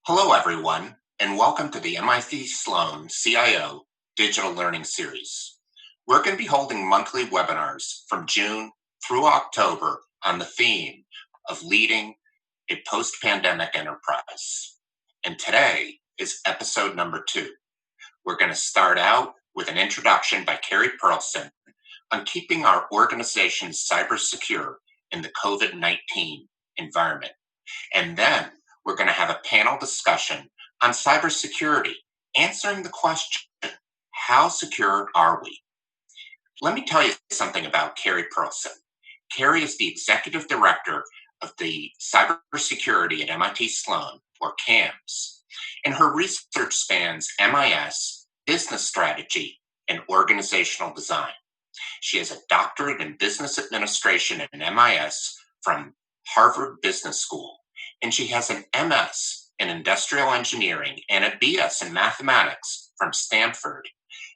Hello, everyone, and welcome to the MIT Sloan CIO Digital Learning Series. We're going to be holding monthly webinars from June through October on the theme of leading a post-pandemic enterprise. And today is episode number 2. We're going to start out with an introduction by Keri Pearlson on keeping our organizations cyber secure in the COVID-19 environment. And then we're going to have a panel discussion on cybersecurity, answering the question, how secure are we? Let me tell you something about Keri Pearlson. Keri is the Executive Director of the Cybersecurity at MIT Sloan, or CAMS, and her research spans MIS, business strategy, and organizational design. She has a doctorate in business administration and MIS from Harvard Business School, and she has an MS in industrial engineering and a BS in mathematics from Stanford.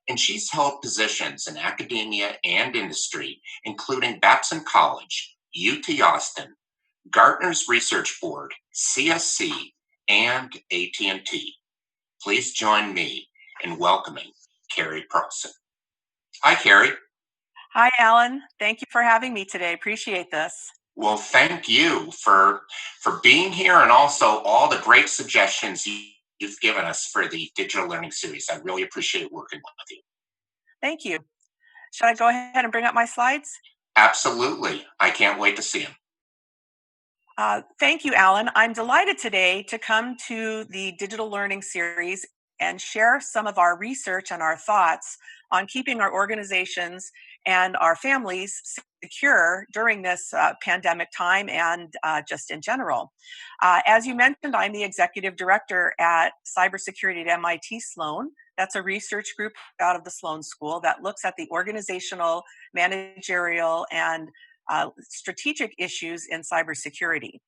And she's held positions in academia and industry, including Babson College, UT Austin, Gartner's Research Board, CSC, and AT&T. Please join me in welcoming Keri Pearlson. Hi, Keri. Hi, Alan. Thank you for having me today. Appreciate this. Well, thank you for being here, and also all the great suggestions you've given us for the digital learning series. I really appreciate working with you. Thank you. Should I go ahead and bring up my slides? Absolutely. I can't wait to see them. Thank you, Alan. I'm delighted today to come to the digital learning series and share some of our research and our thoughts on keeping our organizations and our families secure during this pandemic time and just in general. As you mentioned, I'm the Executive Director at Cybersecurity at MIT Sloan. That's a research group out of the Sloan School that looks at the organizational, managerial, and strategic issues in cybersecurity.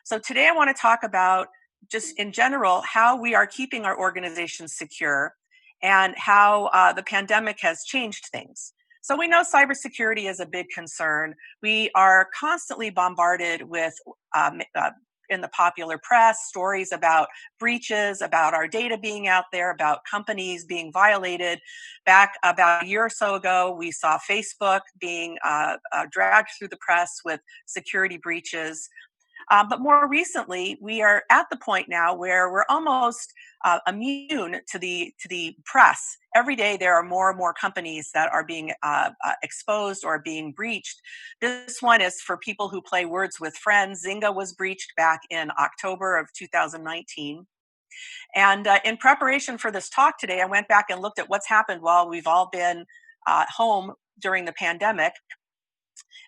So today I want to talk about, just in general, how we are keeping our organizations secure and how the pandemic has changed things. So we know cybersecurity is a big concern. We are constantly bombarded with, in the popular press, stories about breaches, about our data being out there, about companies being violated. Back about a year or so ago, we saw Facebook being dragged through the press with security breaches. But more recently, we are at the point now where we're almost immune to the press. Every day, there are more and more companies that are being exposed or being breached. This one is for people who play words with friends. Zynga was breached back in October of 2019. And in preparation for this talk today, I went back and looked at what's happened while we've all been home during the pandemic.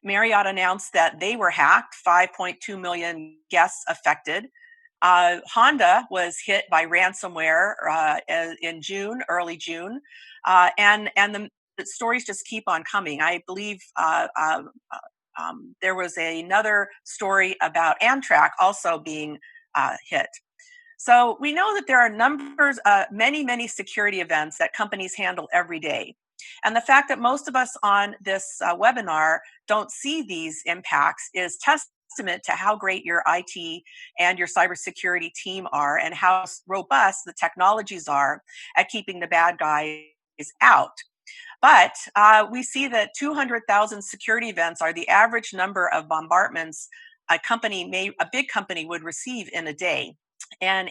Marriott announced that they were hacked, 5.2 million guests affected. Honda was hit by ransomware in June, early June, and the stories just keep on coming. I believe there was another story about Amtrak also being hit. So we know that there are many security events that companies handle every day. And the fact that most of us on this webinar don't see these impacts is testament to how great your IT and your cybersecurity team are and how robust the technologies are at keeping the bad guys out. But we see that 200,000 security events are the average number of bombardments a big company would receive in a day. And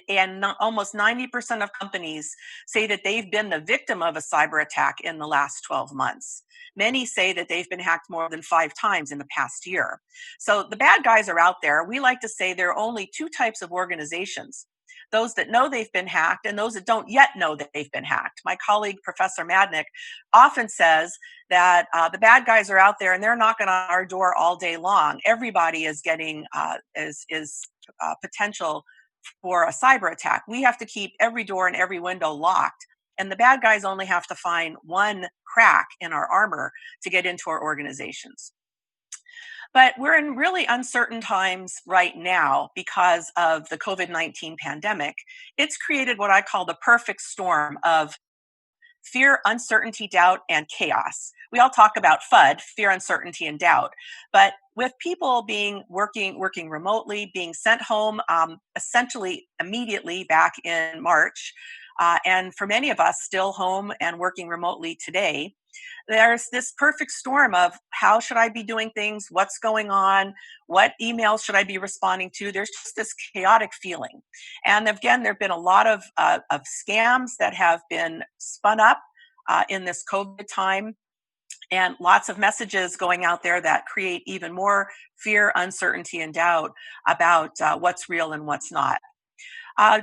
almost 90% of companies say that they've been the victim of a cyber attack in the last 12 months. Many say that they've been hacked more than 5 times in the past year. So the bad guys are out there. We like to say there are only two types of organizations: those that know they've been hacked and those that don't yet know that they've been hacked. My colleague, Professor Madnick, often says that the bad guys are out there and they're knocking on our door all day long. Everybody is getting potential for a cyber attack. We have to keep every door and every window locked. And the bad guys only have to find one crack in our armor to get into our organizations. But we're in really uncertain times right now because of the COVID-19 pandemic. It's created what I call the perfect storm of fear, uncertainty, doubt, and chaos. We all talk about FUD, fear, uncertainty, and doubt. But with people working remotely, being sent home essentially immediately back in March, and for many of us still home and working remotely today, there's this perfect storm of how should I be doing things, what's going on, what emails should I be responding to. There's just this chaotic feeling. And again, there have been a lot of scams that have been spun up in this COVID time, and lots of messages going out there that create even more fear, uncertainty, and doubt about what's real and what's not.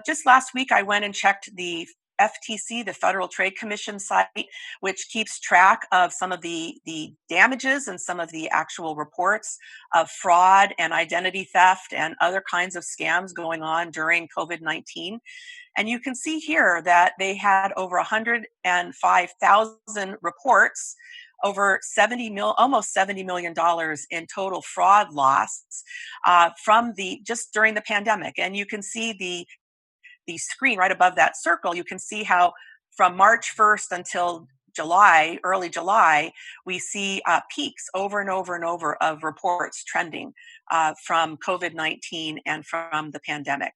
Just last week, I went and checked the FTC, the Federal Trade Commission site, which keeps track of some of the damages and some of the actual reports of fraud and identity theft and other kinds of scams going on during COVID-19. And you can see here that they had over 105,000 reports, over almost $70 million in total fraud loss from just during the pandemic. And you can see the screen right above that circle. You can see how from March 1st until early July, we see peaks over and over and over of reports trending from COVID-19 and from the pandemic.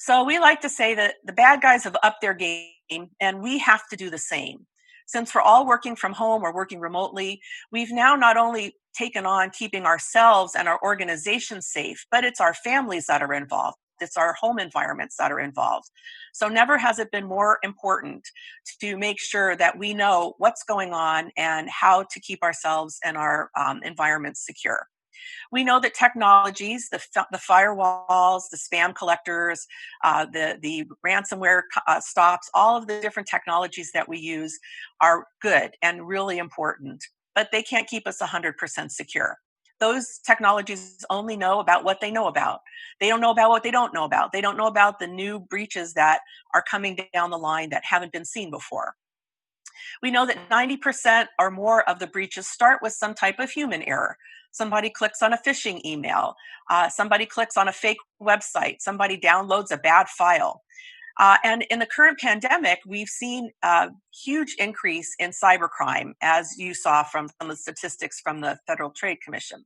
So we like to say that the bad guys have upped their game and we have to do the same. Since we're all working from home or working remotely, we've now not only taken on keeping ourselves and our organizations safe, but it's our families that are involved. It's our home environments that are involved. So never has it been more important to make sure that we know what's going on and how to keep ourselves and our environments secure. We know that technologies, the firewalls, the spam collectors, the ransomware stops, all of the different technologies that we use are good and really important, but they can't keep us 100% secure. Those technologies only know about what they know about. They don't know about what they don't know about. They don't know about the new breaches that are coming down the line that haven't been seen before. We know that 90% or more of the breaches start with some type of human error. Somebody clicks on a phishing email. Somebody clicks on a fake website. Somebody downloads a bad file. And in the current pandemic, we've seen a huge increase in cybercrime, as you saw from some of the statistics from the Federal Trade Commission.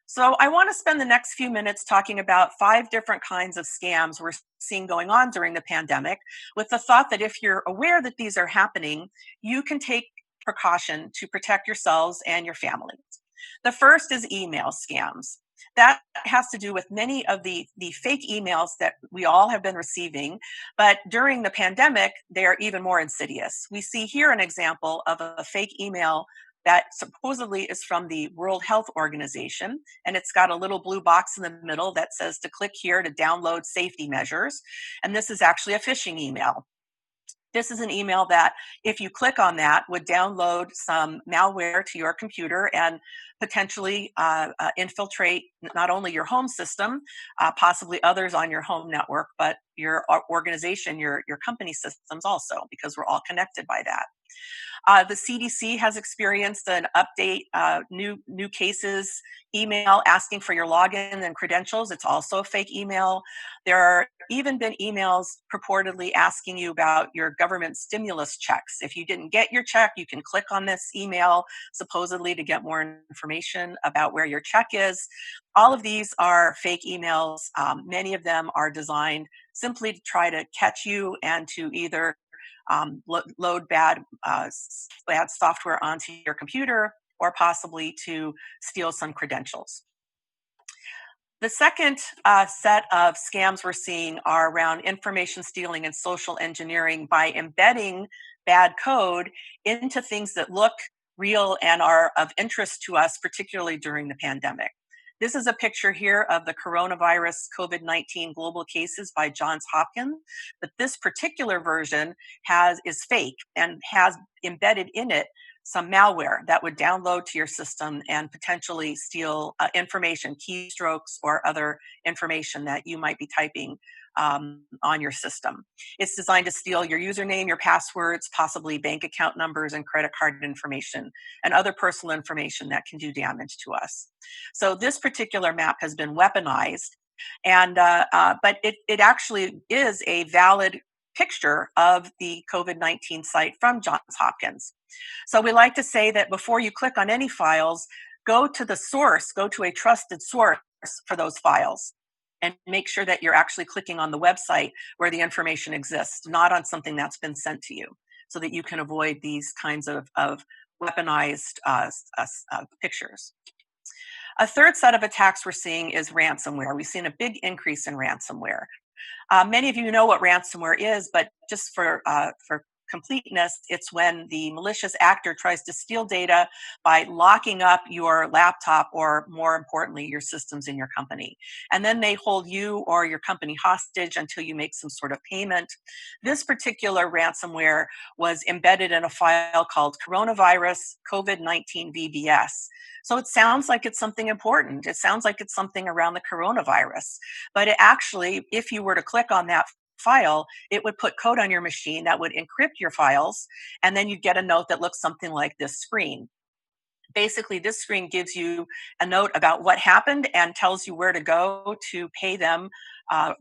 So I want to spend the next few minutes talking about 5 different kinds of scams we're seeing going on during the pandemic, with the thought that if you're aware that these are happening, you can take precaution to protect yourselves and your families. The first is email scams. That has to do with many of the fake emails that we all have been receiving, but during the pandemic, they're even more insidious. We see here an example of a fake email that supposedly is from the World Health Organization, and it's got a little blue box in the middle that says to click here to download safety measures, and this is actually a phishing email. This is an email that, if you click on that, would download some malware to your computer and potentially infiltrate not only your home system, possibly others on your home network, but your organization, your company systems also, because we're all connected by that. The CDC has experienced an update, new cases, email asking for your login and credentials. It's also a fake email. There are even been emails purportedly asking you about your government stimulus checks. If you didn't get your check, you can click on this email, supposedly to get more information about where your check is. All of these are fake emails. Many of them are designed simply to try to catch you and to either load bad software onto your computer, or possibly to steal some credentials. The second set of scams we're seeing are around information stealing and social engineering by embedding bad code into things that look real and are of interest to us, particularly during the pandemic. This is a picture here of the coronavirus COVID-19 global cases by Johns Hopkins, but this particular version is fake and has embedded in it some malware that would download to your system and potentially steal information, keystrokes, or other information that you might be typing on your system. It's designed to steal your username, your passwords, possibly bank account numbers and credit card information, and other personal information that can do damage to us. So this particular map has been weaponized, and but it actually is a valid picture of the COVID-19 site from Johns Hopkins. So we like to say that before you click on any files, go to the source, go to a trusted source for those files, and make sure that you're actually clicking on the website where the information exists, not on something that's been sent to you, so that you can avoid these kinds of weaponized pictures. A third set of attacks we're seeing is ransomware. We've seen a big increase in ransomware. Many of you know what ransomware is, but just for completeness, it's when the malicious actor tries to steal data by locking up your laptop, or more importantly, your systems in your company. And then they hold you or your company hostage until you make some sort of payment. This particular ransomware was embedded in a file called coronavirus COVID-19 VBS. So it sounds like it's something important. It sounds like it's something around the coronavirus. But it actually, if you were to click on that file, it would put code on your machine that would encrypt your files, and then you'd get a note that looks something like this screen. Basically, this screen gives you a note about what happened and tells you where to go to pay them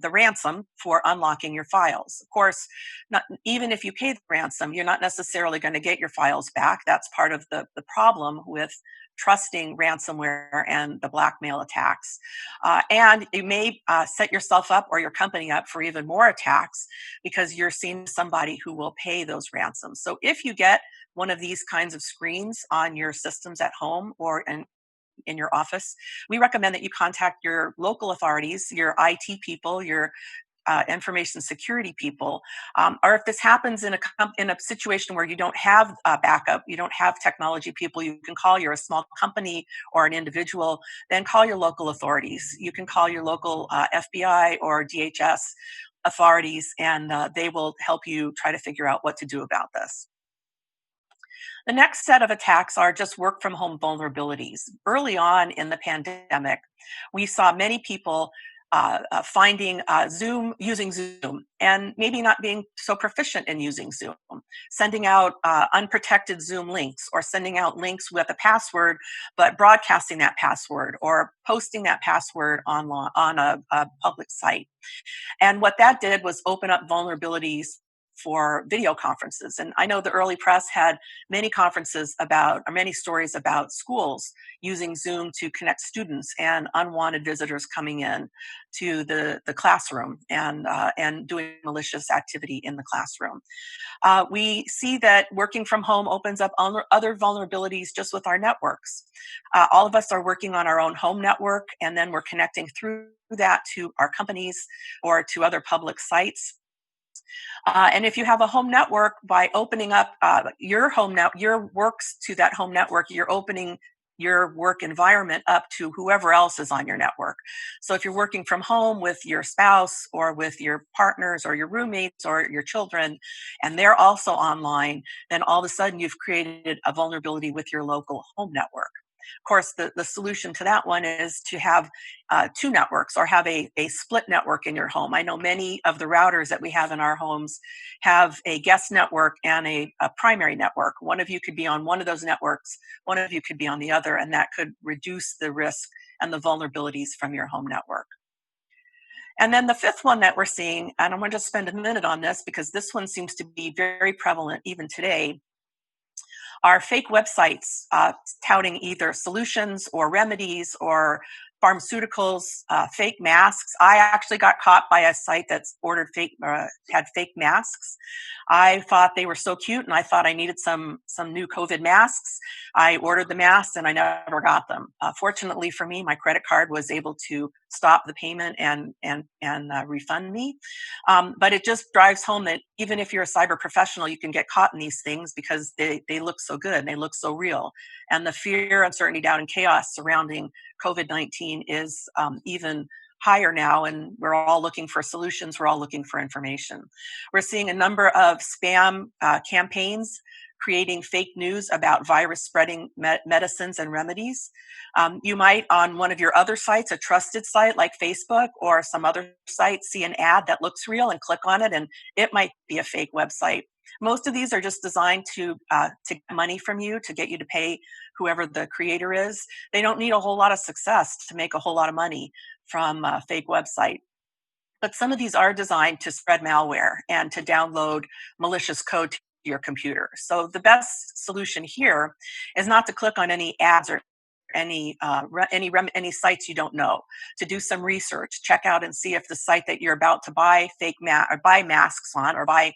the ransom for unlocking your files. Of course, even if you pay the ransom, you're not necessarily going to get your files back. That's part of the problem with trusting ransomware and the blackmail attacks. And you may set yourself up or your company up for even more attacks because you're seeing somebody who will pay those ransoms. So if you get one of these kinds of screens on your systems at home or in your office, we recommend that you contact your local authorities, your IT people, your information security people, or if this happens in a situation where you don't have backup, you don't have technology people you can call, you're a small company or an individual, then call your local authorities. You can call your local FBI or DHS authorities, and they will help you try to figure out what to do about this. The next set of attacks are just work from home vulnerabilities. Early on in the pandemic, we saw many people finding using Zoom, and maybe not being so proficient in using Zoom, sending out unprotected Zoom links, or sending out links with a password, but broadcasting that password, or posting that password on a public site. And what that did was open up vulnerabilities for video conferences. And I know the early press had many stories about schools using Zoom to connect students and unwanted visitors coming in to the classroom and doing malicious activity in the classroom. We see that working from home opens up other vulnerabilities just with our networks. All of us are working on our own home network, and then we're connecting through that to our companies or to other public sites. And if you have a home network, by opening up your works to that home network, you're opening your work environment up to whoever else is on your network. So if you're working from home with your spouse or with your partners or your roommates or your children, and they're also online, then all of a sudden you've created a vulnerability with your local home network. Of course, the solution to that one is to have two networks, or have a split network in your home. I know many of the routers that we have in our homes have a guest network and a primary network. One of you could be on one of those networks, one of you could be on the other, and that could reduce the risk and the vulnerabilities from your home network. And then the fifth one that we're seeing, and I'm going to just spend a minute on this because this one seems to be very prevalent even today, are fake websites touting either solutions or remedies or pharmaceuticals, fake masks. I actually got caught by a site that's had fake masks. I thought they were so cute, and I thought I needed some new COVID masks. I ordered the masks, and I never got them. Fortunately for me, my credit card was able to stop the payment and refund me. But it just drives home that even if you're a cyber professional, you can get caught in these things because they look so good and they look so real. And the fear, uncertainty, doubt, and chaos surrounding COVID-19 is even higher now, and we're all looking for solutions. We're all looking for information. We're seeing a number of spam campaigns creating fake news about virus spreading medicines and remedies. You might, on one of your other sites, a trusted site like Facebook or some other site, see an ad that looks real and click on it, and it might be a fake website. Most of these are just designed to get money from you, to get you to pay whoever the creator is. They don't need a whole lot of success to make a whole lot of money from a fake website. But some of these are designed to spread malware and to download malicious code to your computer. So the best solution here is not to click on any ads or any sites you don't know. To do some research, check out and see if the site that you're about to buy buy masks on, or buy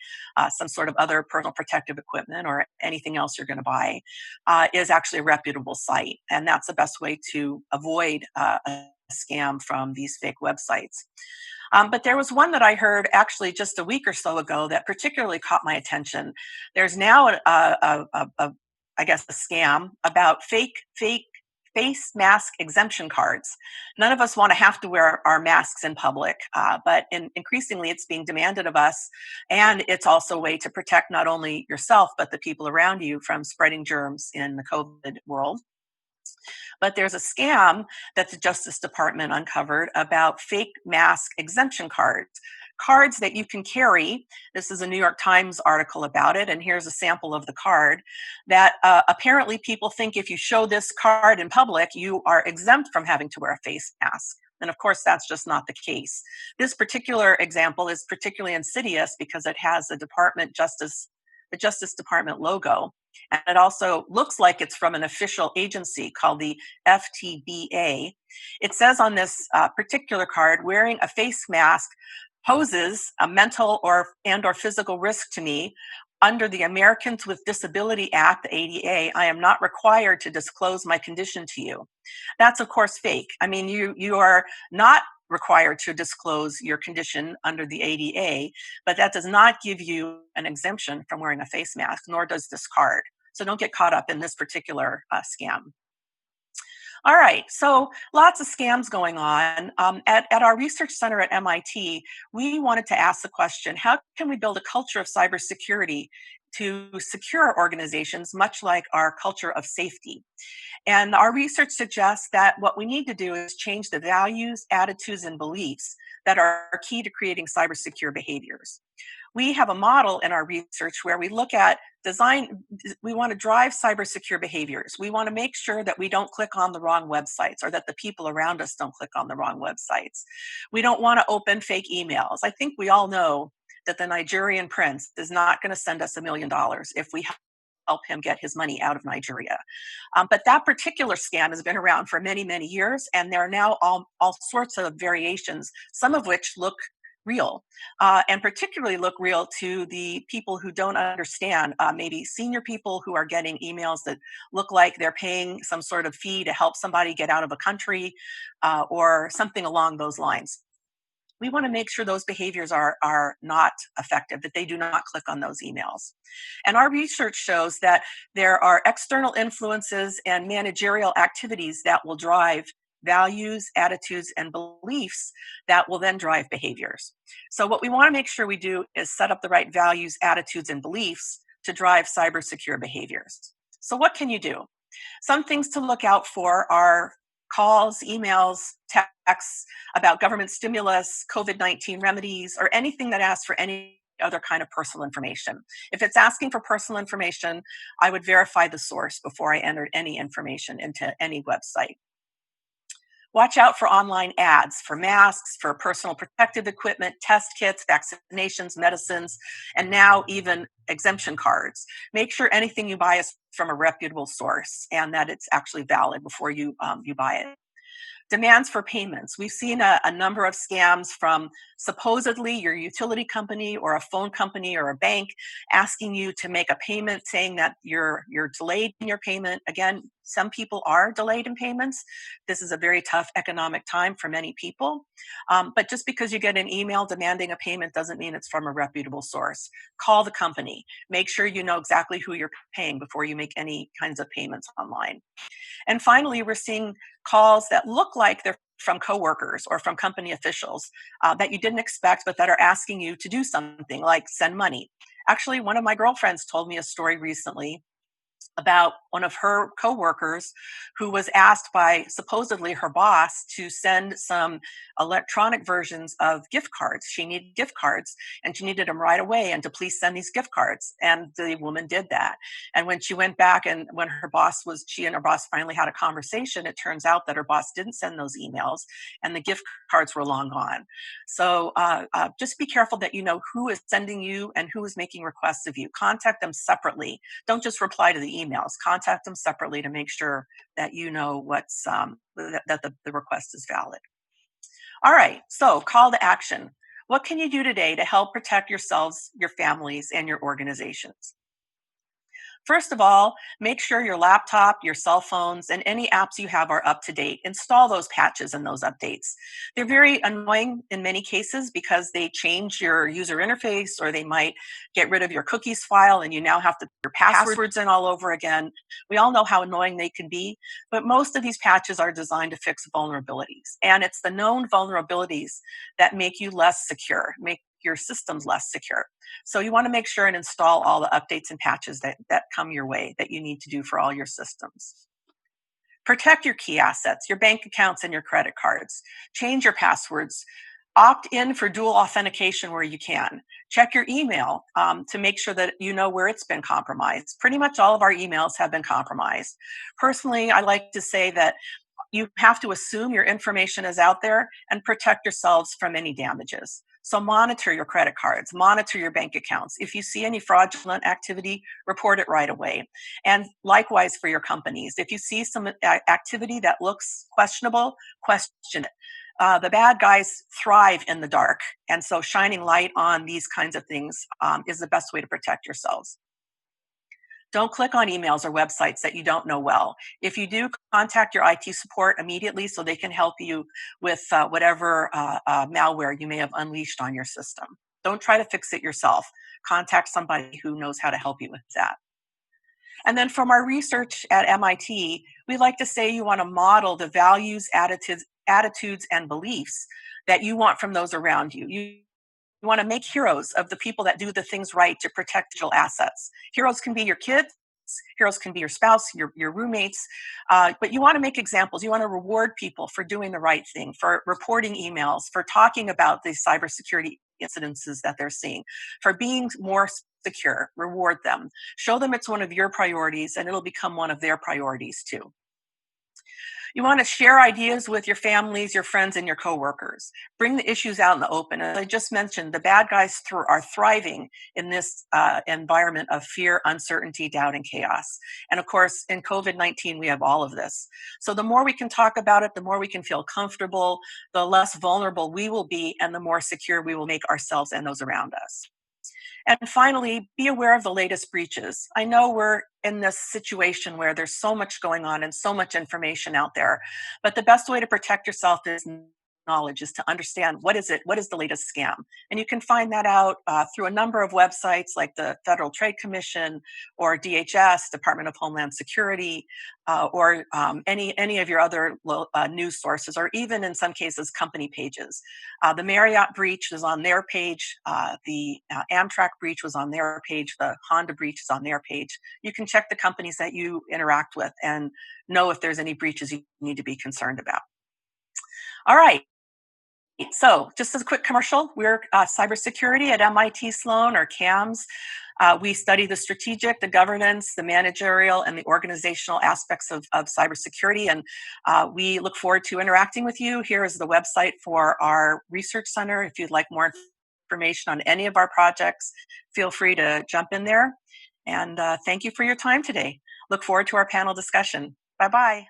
some sort of other personal protective equipment or anything else you're going to buy, is actually a reputable site. And that's the best way to avoid a scam from these fake websites. But there was one that I heard actually just a week or so ago that particularly caught my attention. There's now I guess a scam about fake face mask exemption cards. None of us want to have to wear our masks in public, but increasingly it's being demanded of us, and it's also a way to protect not only yourself but the people around you from spreading germs in the COVID world. But there's a scam that the Justice Department uncovered about fake mask exemption cards that you can carry. This is a New York Times article about it, and here's a sample of the card that apparently people think if you show this card in public, you are exempt from having to wear a face mask. And of course, that's just not the case. This particular example is particularly insidious because it has the Justice Department logo. And it also looks like it's from an official agency called the FTBA. It says on this particular card, wearing a face mask poses a mental or physical risk to me. Under the Americans with Disability Act, the ADA, I am not required to disclose my condition to you. That's, of course, fake. I mean, you are not required to disclose your condition under the ADA, but that does not give you an exemption from wearing a face mask, nor does this card. So don't get caught up in this particular scam. All right, so lots of scams going on. At our research center at MIT, we wanted to ask the question, how can we build a culture of cybersecurity to secure our organizations, much like our culture of safety? And our research suggests that what we need to do is change the values, attitudes, and beliefs that are key to creating cybersecure behaviors. We have a model in our research where we look at design. We want to drive cybersecure behaviors. We want to make sure that we don't click on the wrong websites, or that the people around us don't click on the wrong websites. We don't want to open fake emails. I think we all know that the Nigerian prince is not going to send us $1 million if we help him get his money out of Nigeria. But that particular scam has been around for many, many years, and there are now all sorts of variations, some of which look real, and particularly look real to the people who don't understand, maybe senior people who are getting emails that look like they're paying some sort of fee to help somebody get out of a country, or something along those lines. We want to make sure those behaviors are not effective, that they do not click on those emails. And our research shows that there are external influences and managerial activities that will drive values, attitudes, and beliefs that will then drive behaviors. So what we want to make sure we do is set up the right values, attitudes, and beliefs to drive cyber secure behaviors. So what can you do? Some things to look out for are calls, emails, texts about government stimulus, COVID-19 remedies, or anything that asks for any other kind of personal information. If it's asking for personal information, I would verify the source before I entered any information into any website. Watch out for online ads for masks, for personal protective equipment, test kits, vaccinations, medicines, and now even exemption cards. Make sure anything you buy is from a reputable source and that it's actually valid before you buy it. Demands for payments. We've seen a number of scams from supposedly your utility company or a phone company or a bank asking you to make a payment, saying that you're delayed in your payment. Again, some people are delayed in payments. This is a very tough economic time for many people. But just because you get an email demanding a payment doesn't mean it's from a reputable source. Call the company. Make sure you know exactly who you're paying before you make any kinds of payments online. And finally, we're seeing calls that look like they're from coworkers or from company officials that you didn't expect, but that are asking you to do something like send money. Actually, one of my girlfriends told me a story recently about one of her coworkers who was asked by supposedly her boss to send some electronic versions of gift cards. She needed gift cards and she needed them right away, and to please send these gift cards. And the woman did that. And when she went back and when she and her boss finally had a conversation, it turns out that her boss didn't send those emails and the gift cards were long gone. So just be careful that you know who is sending you and who is making requests of you. Contact them separately. Don't just reply to the emails. Contact them separately to make sure that you know what's that the request is valid. All right, so call to action. What can you do today to help protect yourselves, your families, and your organizations? First of all, make sure your laptop, your cell phones, and any apps you have are up to date. Install those patches and those updates. They're very annoying in many cases because they change your user interface, or they might get rid of your cookies file and you now have to put your passwords in all over again. We all know how annoying they can be, but most of these patches are designed to fix vulnerabilities. And it's the known vulnerabilities that make you less secure, make your systems less secure. So you want to make sure and install all the updates and patches that come your way that you need to do for all your systems. Protect your key assets, your bank accounts and your credit cards. Change your passwords. Opt in for dual authentication where you can. Check your email to make sure that you know where it's been compromised. Pretty much all of our emails have been compromised. Personally, I like to say that you have to assume your information is out there and protect yourselves from any damages. So monitor your credit cards, monitor your bank accounts. If you see any fraudulent activity, report it right away. And likewise for your companies. If you see some activity that looks questionable, question it. The bad guys thrive in the dark. And so shining light on these kinds of things is the best way to protect yourselves. Don't click on emails or websites that you don't know well. If you do, contact your IT support immediately so they can help you with whatever malware you may have unleashed on your system. Don't try to fix it yourself. Contact somebody who knows how to help you with that. And then from our research at MIT, we like to say you want to model the values, attitudes, and beliefs that you want from those around you. You want to make heroes of the people that do the things right to protect digital assets. Heroes can be your kids. Heroes can be your spouse, your roommates, but you want to make examples. You want to reward people for doing the right thing, for reporting emails, for talking about the cybersecurity incidences that they're seeing, for being more secure. Reward them. Show them it's one of your priorities, and it'll become one of their priorities too. You want to share ideas with your families, your friends, and your coworkers. Bring the issues out in the open. As I just mentioned, the bad guys are thriving in this environment of fear, uncertainty, doubt, and chaos. And of course, in COVID-19, we have all of this. So the more we can talk about it, the more we can feel comfortable, the less vulnerable we will be, and the more secure we will make ourselves and those around us. And finally, be aware of the latest breaches. I know we're in this situation where there's so much going on and so much information out there, but the best way to protect yourself is knowledge, is to understand what is the latest scam. And you can find that out through a number of websites like the Federal Trade Commission or DHS, Department of Homeland Security, or any of your other news sources, or even in some cases company pages. The Marriott breach is on their page. The Amtrak breach was on their page. The Honda breach is on their page. You can check the companies that you interact with and know if there's any breaches you need to be concerned about. All right. So just as a quick commercial, we're cybersecurity at MIT Sloan, or CAMS. We study the strategic, the governance, the managerial, and the organizational aspects of cybersecurity. And we look forward to interacting with you. Here is the website for our research center. If you'd like more information on any of our projects, feel free to jump in there. And thank you for your time today. Look forward to our panel discussion. Bye-bye.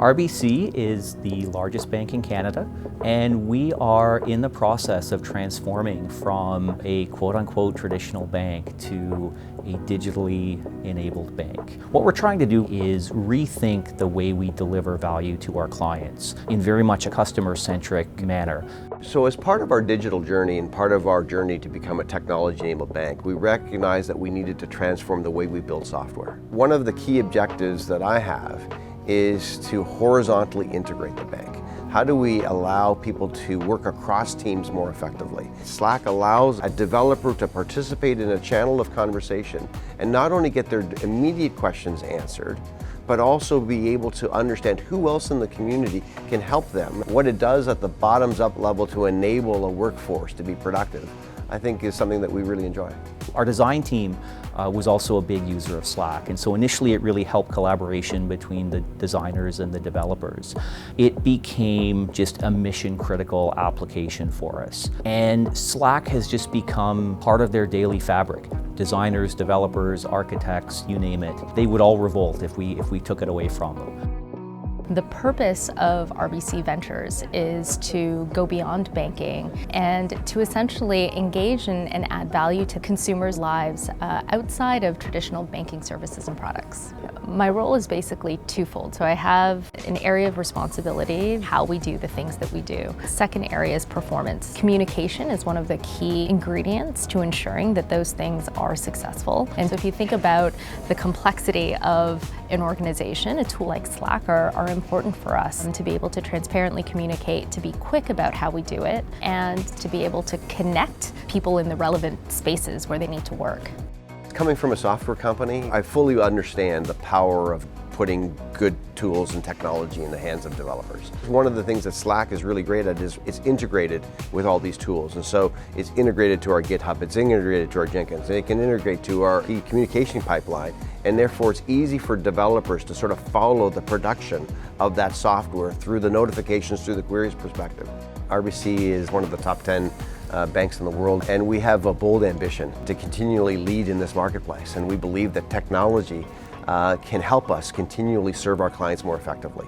RBC is the largest bank in Canada, and we are in the process of transforming from a quote-unquote traditional bank to a digitally enabled bank. What we're trying to do is rethink the way we deliver value to our clients in very much a customer-centric manner. So as part of our digital journey and part of our journey to become a technology-enabled bank, we recognized that we needed to transform the way we build software. One of the key objectives that I have is to horizontally integrate the bank. How do we allow people to work across teams more effectively? Slack allows a developer to participate in a channel of conversation and not only get their immediate questions answered, but also be able to understand who else in the community can help them. What it does at the bottoms-up level to enable a workforce to be productive, I think is something that we really enjoy. Our design team was also a big user of Slack, and so initially it really helped collaboration between the designers and the developers. It became just a mission-critical application for us, and Slack has just become part of their daily fabric. Designers, developers, architects, you name it, they would all revolt if we took it away from them. The purpose of RBC Ventures is to go beyond banking and to essentially engage and add value to consumers' lives outside of traditional banking services and products. My role is basically twofold. So I have an area of responsibility, how we do the things that we do. Second area is performance. Communication is one of the key ingredients to ensuring that those things are successful. And so if you think about the complexity of an organization, a tool like Slack are important for us to be able to transparently communicate, to be quick about how we do it, and to be able to connect people in the relevant spaces where they need to work. Coming from a software company, I fully understand the power of putting good tools and technology in the hands of developers. One of the things that Slack is really great at is it's integrated with all these tools. And so it's integrated to our GitHub, it's integrated to our Jenkins, and it can integrate to our communication pipeline. And therefore it's easy for developers to sort of follow the production of that software through the notifications, through the queries perspective. RBC is one of the top 10 banks in the world, and we have a bold ambition to continually lead in this marketplace. And we believe that technology can help us continually serve our clients more effectively.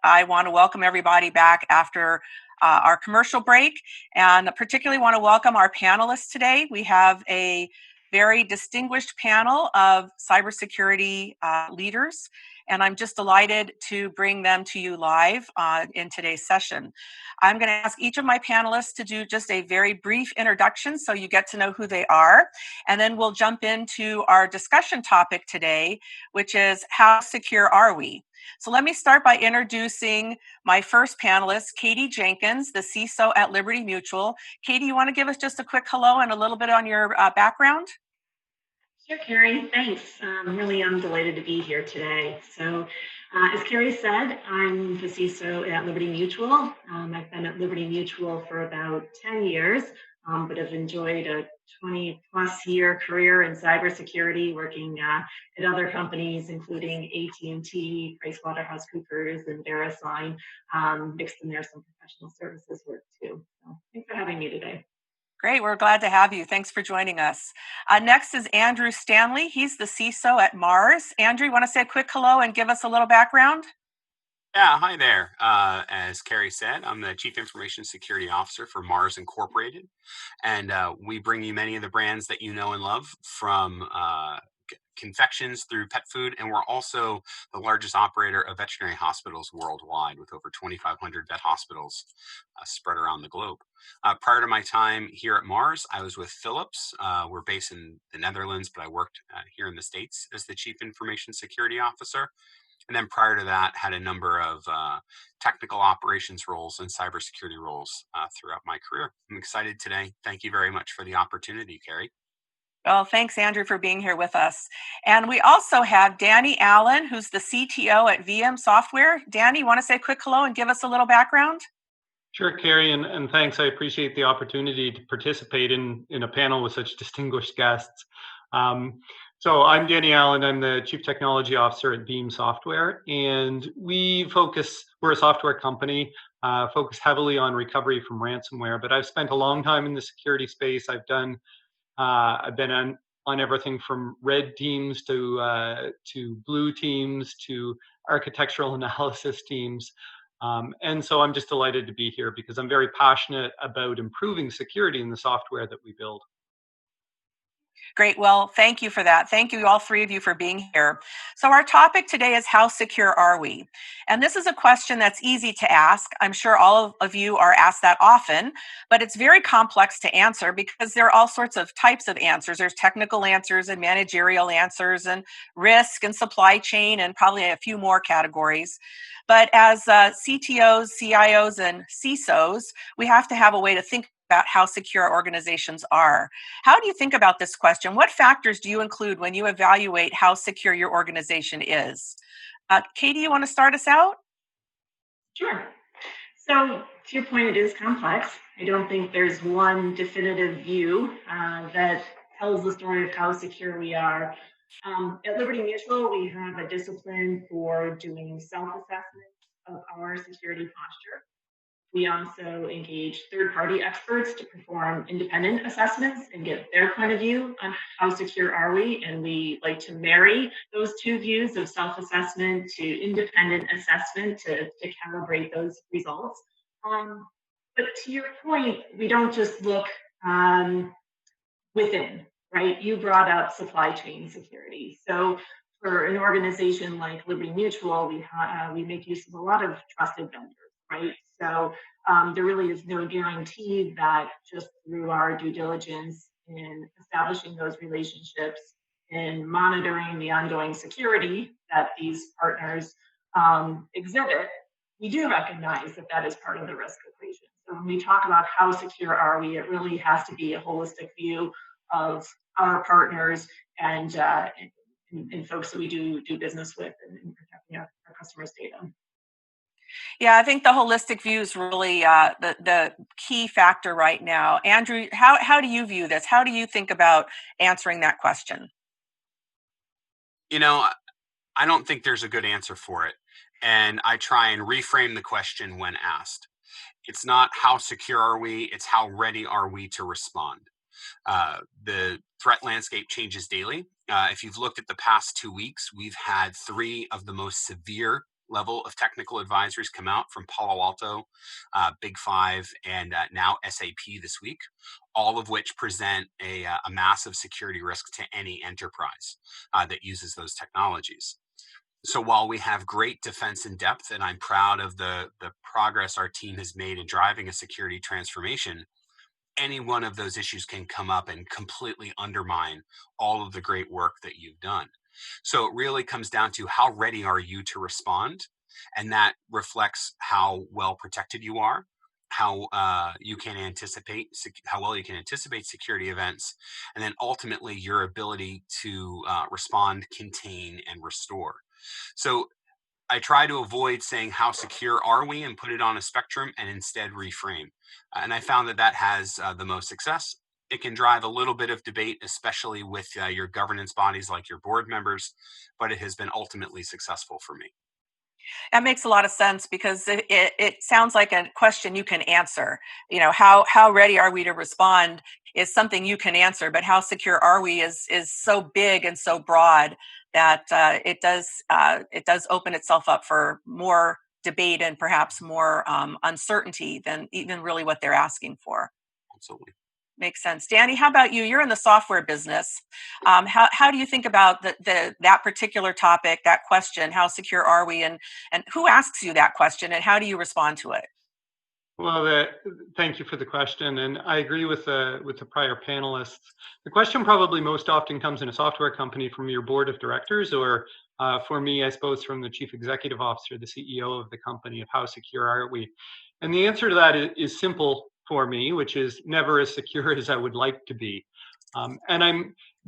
I want to welcome everybody back after our commercial break, and particularly want to welcome our panelists today. We have a very distinguished panel of cybersecurity leaders, and I'm just delighted to bring them to you live in today's session. I'm going to ask each of my panelists to do just a very brief introduction so you get to know who they are, and then we'll jump into our discussion topic today, which is how secure are we? So let me start by introducing my first panelist, Katie Jenkins, the CISO at Liberty Mutual. Katie, you want to give us just a quick hello and a little bit on your background? Sure, Keri, thanks. I'm delighted to be here today. So as Keri said, I'm the CISO at Liberty Mutual. I've been at Liberty Mutual for about 10 years, but have enjoyed a 20 plus year career in cybersecurity, working at other companies, including AT&T, PricewaterhouseCoopers, and VeriSign, mixed in there some professional services work too. So thanks for having me today. Great, we're glad to have you. Thanks for joining us. Next is Andrew Stanley. He's the CISO at Mars. Andrew, you want to say a quick hello and give us a little background? Yeah, hi there. As Keri said, I'm the Chief Information Security Officer for Mars Incorporated, and we bring you many of the brands that you know and love, from confections through pet food, and we're also the largest operator of veterinary hospitals worldwide, with over 2,500 vet hospitals spread around the globe. Prior to my time here at Mars, I was with Philips. We're based in the Netherlands, but I worked here in the States as the Chief Information Security Officer. And then prior to that, had a number of technical operations roles and cybersecurity roles throughout my career. I'm excited today. Thank you very much for the opportunity, Keri. Well, thanks, Andrew, for being here with us. And we also have Danny Allen, who's the CTO at VM Software. Danny, you want to say a quick hello and give us a little background? Sure, Keri, and thanks. I appreciate the opportunity to participate in a panel with such distinguished guests. So I'm Danny Allen. I'm the Chief Technology Officer at Veeam Software, and we're a software company, focused heavily on recovery from ransomware, but I've spent a long time in the security space. I've done I've been on everything from red teams to blue teams to architectural analysis teams. And so I'm just delighted to be here because I'm very passionate about improving security in the software that we build. Great. Well, thank you for that. Thank you, all three of you, for being here. So our topic today is, how secure are we? And this is a question that's easy to ask. I'm sure all of you are asked that often, but it's very complex to answer because there are all sorts of types of answers. There's technical answers and managerial answers and risk and supply chain and probably a few more categories. But as CTOs, CIOs, and CISOs, we have to have a way to think about how secure organizations are. How do you think about this question? What factors do you include when you evaluate how secure your organization is? Katie, you want to start us out? Sure. So to your point, it is complex. I don't think there's one definitive view that tells the story of how secure we are. At Liberty Mutual, we have a discipline for doing self-assessment of our security posture. We also engage third-party experts to perform independent assessments and get their point of view on how secure are we. And we like to marry those two views of self-assessment to independent assessment to calibrate those results. But to your point, we don't just look within, right? You brought up supply chain security. So for an organization like Liberty Mutual, we make use of a lot of trusted vendors, right? So there really is no guarantee that just through our due diligence in establishing those relationships and monitoring the ongoing security that these partners exhibit, we do recognize that that is part of the risk equation. So when we talk about how secure are we, it really has to be a holistic view of our partners and folks that we do business with and protecting our customers' data. Yeah, I think the holistic view is really the key factor right now. Andrew, how do you view this? How do you think about answering that question? You know, I don't think there's a good answer for it. And I try and reframe the question when asked. It's not how secure are we, it's how ready are we to respond. The threat landscape changes daily. If you've looked at the past 2 weeks, we've had 3 of the most severe level of technical advisories come out from Palo Alto, Big Five, and now SAP this week, all of which present a massive security risk to any enterprise that uses those technologies. So while we have great defense in depth, and I'm proud of the progress our team has made in driving a security transformation, any one of those issues can come up and completely undermine all of the great work that you've done. So it really comes down to how ready are you to respond? And that reflects how well protected you are, how you can anticipate, how well you can anticipate security events, and then ultimately your ability to respond, contain, and restore. So I try to avoid saying how secure are we and put it on a spectrum and instead reframe. And I found that that has the most success. It can drive a little bit of debate, especially with your governance bodies like your board members, but it has been ultimately successful for me. That makes a lot of sense because it sounds like a question you can answer. You know, how ready are we to respond is something you can answer, but how secure are we is so big and so broad that it does open itself up for more debate and perhaps more uncertainty than even really what they're asking for. Absolutely. Makes sense. Danny, how about you? You're in the software business. How do you think about that particular topic, that question, how secure are we, and who asks you that question, and how do you respond to it? Well, thank you for the question, and I agree with the prior panelists. The question probably most often comes in a software company from your board of directors, or for me, I suppose, from the chief executive officer, the CEO of the company, of how secure are we? And the answer to that is simple for me, which is never as secure as I would like to be.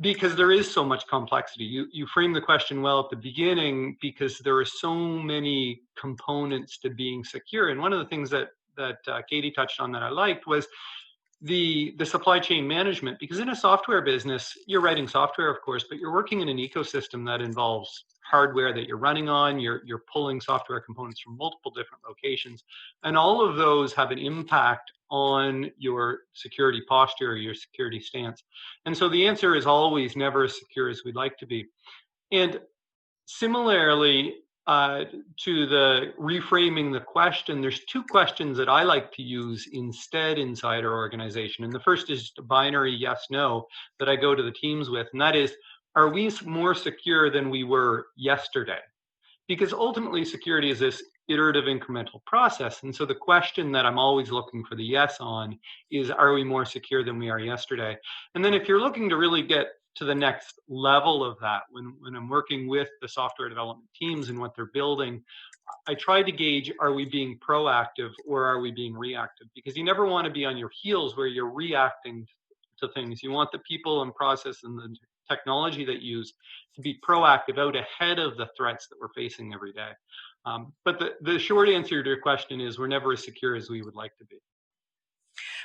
Because there is so much complexity. You frame the question well at the beginning because there are so many components to being secure. And one of the things that Katie touched on that I liked was the supply chain management, because in a software business, you're writing software, of course, but you're working in an ecosystem that involves hardware that you're running on. You're pulling software components from multiple different locations, and all of those have an impact on your security posture, your security stance. And so the answer is always never as secure as we'd like to be. And similarly, to the reframing the question, there's two questions that I like to use instead inside our organization. And the first is just a binary yes, no that I go to the teams with. And that is, are we more secure than we were yesterday? Because ultimately security is this iterative incremental process. And so the question that I'm always looking for the yes on is, are we more secure than we are yesterday? And then if you're looking to really get to the next level of that, when I'm working with the software development teams and what they're building, I try to gauge, are we being proactive or are we being reactive? Because you never want to be on your heels where you're reacting to things. You want the people and process and the technology that you use to be proactive, out ahead of the threats that we're facing every day. But the short answer to your question is, we're never as secure as we would like to be.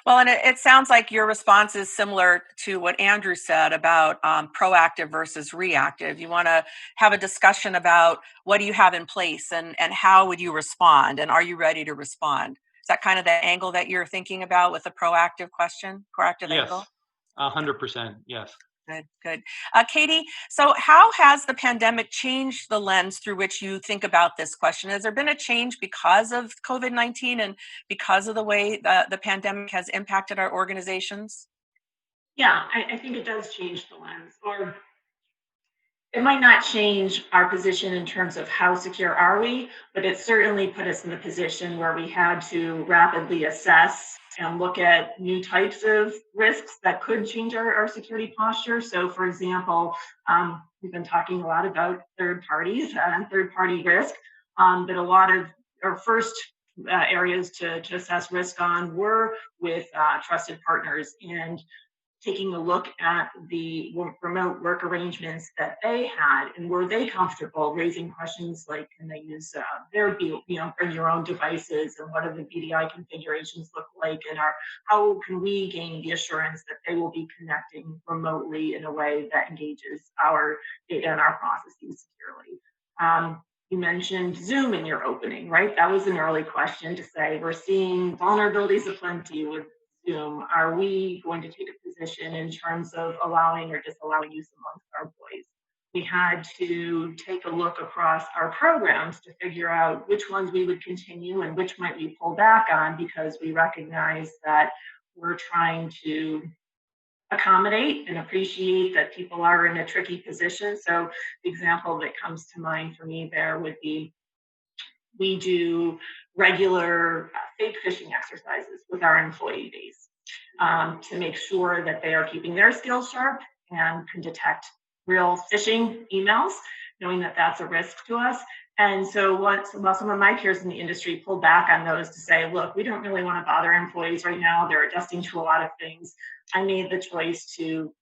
Well, and it sounds like your response is similar to what Andrew said about proactive versus reactive. You want to have a discussion about what do you have in place and how would you respond, and are you ready to respond? Is that kind of the angle that you're thinking about with the proactive question, proactive angle? Yes, 100%, yes. Good. Katie, so how has the pandemic changed the lens through which you think about this question? Has there been a change because of COVID-19 and because of the way the pandemic has impacted our organizations? Yeah, I think it does change the lens, or it might not change our position in terms of how secure are we, but it certainly put us in the position where we had to rapidly assess and look at new types of risks that could change our security posture. So, for example, we've been talking a lot about third parties and third-party risk, but a lot of our first areas to assess risk on were with trusted partners, and taking a look at the remote work arrangements that they had, and were they comfortable raising questions like, can they use bring your own devices, and what do the BDI configurations look like, and how can we gain the assurance that they will be connecting remotely in a way that engages our data and our processes securely. You mentioned Zoom in your opening, right? That was an early question to say, we're seeing vulnerabilities aplenty with Zoom. Are we going to take a position in terms of allowing or disallowing use amongst our employees? We had to take a look across our programs to figure out which ones we would continue and which might we pull back on, because we recognize that we're trying to accommodate and appreciate that people are in a tricky position. So the example that comes to mind for me there would be, we do regular fake phishing exercises with our employee base to make sure that they are keeping their skills sharp and can detect real phishing emails, knowing that that's a risk to us. And so some of my peers in the industry pulled back on those to say, look, we don't really want to bother employees right now. They're adjusting to a lot of things. I made the choice to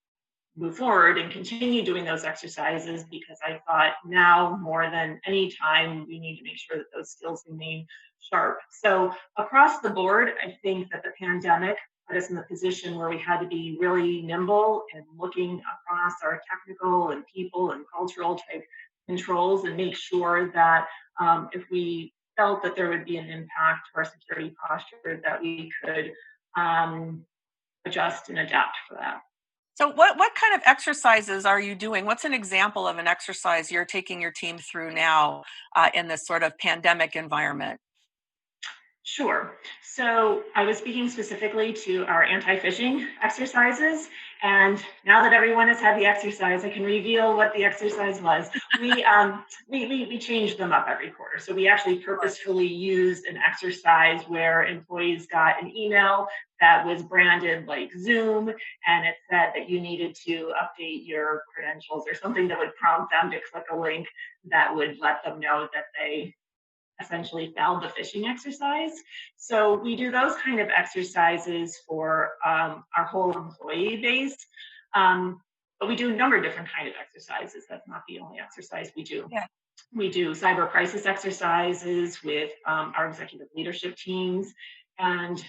move forward and continue doing those exercises, because I thought now more than any time we need to make sure that those skills remain sharp. So across the board, I think that the pandemic put us in the position where we had to be really nimble and looking across our technical and people and cultural type controls, and make sure that if we felt that there would be an impact to our security posture, that we could adjust and adapt for that. So what kind of exercises are you doing? What's an example of an exercise you're taking your team through now in this sort of pandemic environment? Sure. So I was speaking specifically to our anti-phishing exercises. And now that everyone has had the exercise, I can reveal what the exercise was. We changed them up every quarter. So we actually purposefully used an exercise where employees got an email that was branded like Zoom, and it said that you needed to update your credentials or something that would prompt them to click a link that would let them know that they essentially failed the phishing exercise. So we do those kind of exercises for our whole employee base. But we do a number of different kind of exercises. That's not the only exercise we do. Yeah. We do cyber crisis exercises with our executive leadership teams. And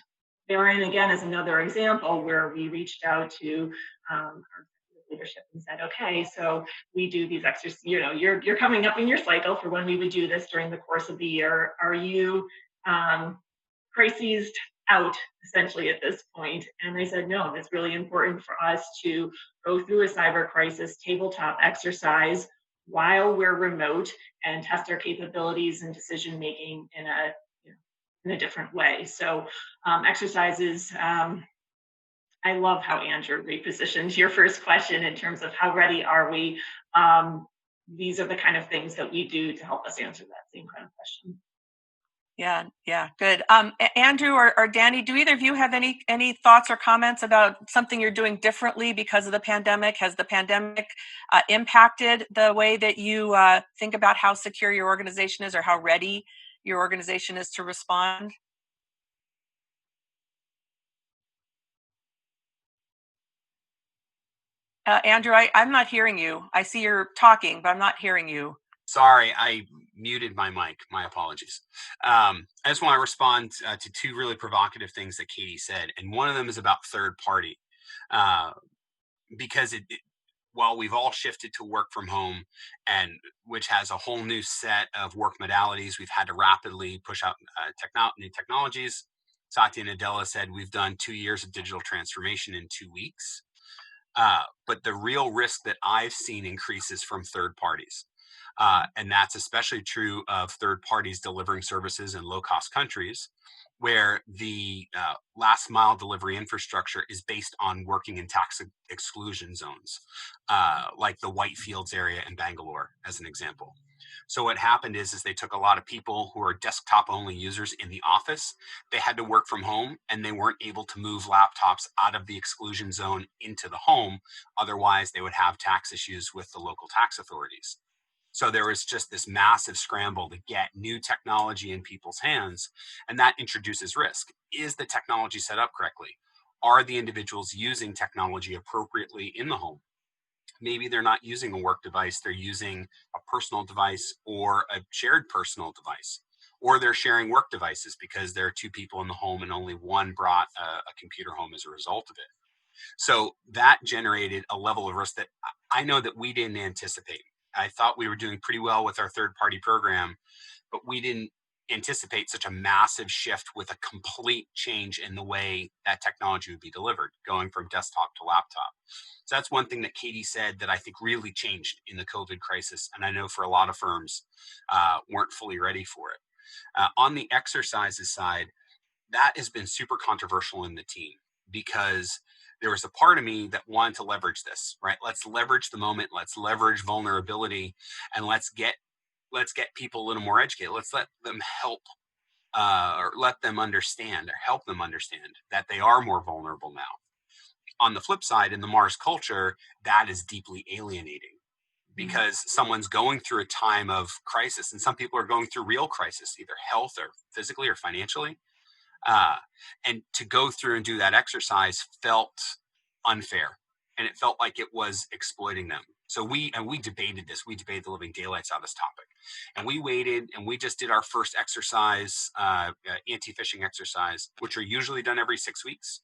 therein again is another example where we reached out to our leadership and said, okay, so we do these exercises, you're coming up in your cycle for when we would do this during the course of the year. Are you crises out essentially at this point? And I said, no, it's really important for us to go through a cyber crisis tabletop exercise while we're remote and test our capabilities and decision making in a different way. So exercises, I love how Andrew repositioned your first question in terms of how ready are we. These are the kind of things that we do to help us answer that same kind of question. Yeah, good. Andrew or Danny, do either of you have any thoughts or comments about something you're doing differently because of the pandemic? Has the pandemic impacted the way that you think about how secure your organization is or how ready your organization is to respond? Andrew, I'm not hearing you. I see you're talking, but I'm not hearing you. Sorry, I muted my mic. My apologies. I just want to respond to two really provocative things that Katie said. And one of them is about third party. Because while we've all shifted to work from home, and which has a whole new set of work modalities, we've had to rapidly push out new technologies. Satya Nadella said we've done 2 years of digital transformation in 2 weeks. But the real risk that I've seen increases from third parties. And that's especially true of third parties delivering services in low-cost countries where the last mile delivery infrastructure is based on working in tax exclusion zones, like the Whitefields area in Bangalore, as an example. So what happened is they took a lot of people who are desktop only users in the office. They had to work from home and they weren't able to move laptops out of the exclusion zone into the home. Otherwise, they would have tax issues with the local tax authorities. So there was just this massive scramble to get new technology in people's hands, and that introduces risk. Is the technology set up correctly? Are the individuals using technology appropriately in the home? Maybe they're not using a work device, they're using a personal device or a shared personal device, or they're sharing work devices because there are 2 people in the home and only one brought a computer home as a result of it. So that generated a level of risk that I know that we didn't anticipate. I thought we were doing pretty well with our third-party program, but we didn't anticipate such a massive shift with a complete change in the way that technology would be delivered, going from desktop to laptop. So that's one thing that Katie said that I think really changed in the COVID crisis, and I know for a lot of firms weren't fully ready for it. On the exercises side, that has been super controversial in the team because there was a part of me that wanted to leverage this, right? Let's leverage the moment, let's leverage vulnerability, and let's get people a little more educated. Let's let them help or let them understand or help them understand that they are more vulnerable now. On the flip side, in the Mars culture, that is deeply alienating because someone's going through a time of crisis, and some people are going through real crisis, either health or physically or financially. And to go through and do that exercise felt unfair, and it felt like it was exploiting them. So we debated this. We debated the living daylights out of this topic, and we waited and we just did our first exercise, anti-phishing exercise, which are usually done every 6 weeks.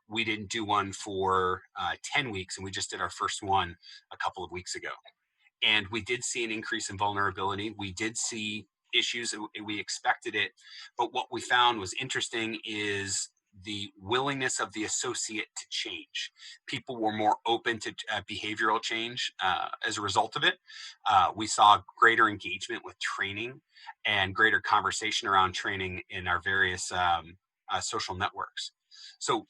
We didn't do one for 10 weeks, and we just did our first one a couple of weeks ago. And we did see an increase in vulnerability. We did see issues, we expected it. But what we found was interesting is the willingness of the associate to change. People were more open to behavioral change as a result of it. We saw greater engagement with training and greater conversation around training in our various social networks. So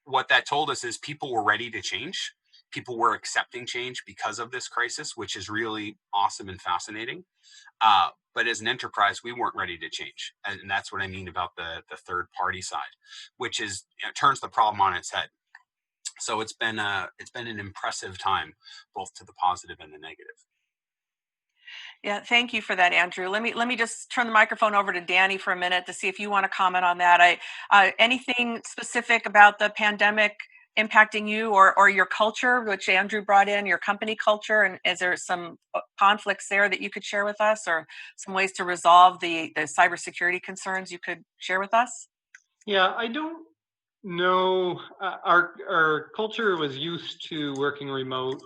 what that told us is people were ready to change. People were accepting change because of this crisis, which is really awesome and fascinating. But as an enterprise, we weren't ready to change. And that's what I mean about the third party side, which is turns the problem on its head. So it's been an impressive time, both to the positive and the negative. Yeah, thank you for that, Andrew. Let me just turn the microphone over to Danny for a minute to see if you want to comment on that. Anything specific about the pandemic impacting you or your culture, which Andrew brought in, your company culture, and is there some conflicts there that you could share with us, or some ways to resolve the cybersecurity concerns you could share with us? Yeah, I don't No, our culture was used to working remote,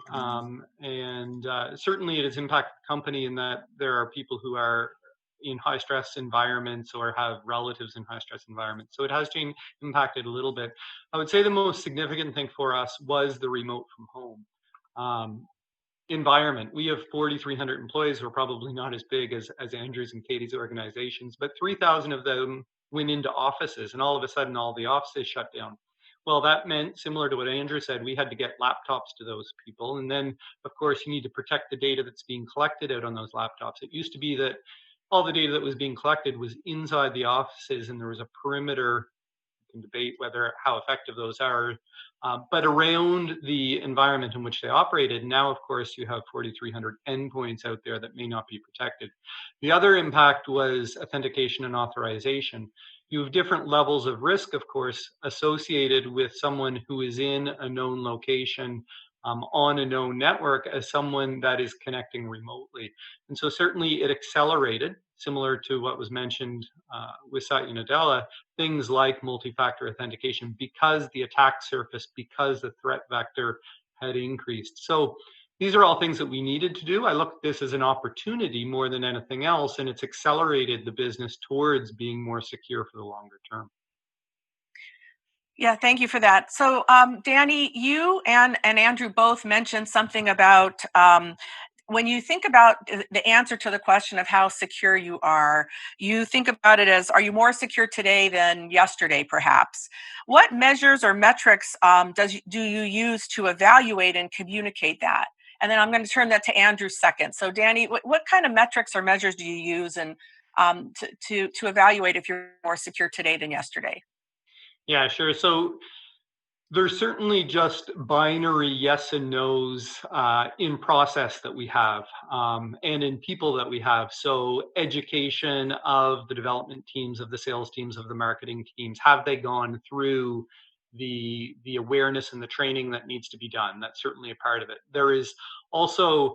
and certainly it has impacted the company in that there are people who are in high stress environments or have relatives in high stress environments. So it has impacted a little bit. I would say the most significant thing for us was the remote from home environment. We have 4,300 employees. We're probably not as big as Andrew's and Katie's organizations, but 3,000 of them went into offices, and all of a sudden all the offices shut down. Well, that meant, similar to what Andrew said, we had to get laptops to those people. And then, of course, you need to protect the data that's being collected out on those laptops. It used to be that all the data that was being collected was inside the offices, and there was a perimeter. You can debate how effective those are, but around the environment in which they operated. Now, of course, you have 4,300 endpoints out there that may not be protected. The other impact was authentication and authorization. You have different levels of risk, of course, associated with someone who is in a known location on a known network as someone that is connecting remotely. And so certainly it accelerated, similar to what was mentioned with Satya Nadella, things like multi-factor authentication because the attack surface, because the threat vector had increased. So these are all things that we needed to do. I look at this as an opportunity more than anything else, and it's accelerated the business towards being more secure for the longer term. Yeah, thank you for that. So, Danny, you and Andrew both mentioned something about when you think about the answer to the question of how secure you are, you think about it as, are you more secure today than yesterday, perhaps? What measures or metrics do you use to evaluate and communicate that? And then I'm going to turn that to Andrew second. So, Danny, what kind of metrics or measures do you use and to evaluate if you're more secure today than yesterday? Yeah, sure. So there's certainly just binary yes and no's in process that we have and in people that we have. So education of the development teams, of the sales teams, of the marketing teams, have they gone through the awareness and the training that needs to be done? That's certainly a part of it. There is also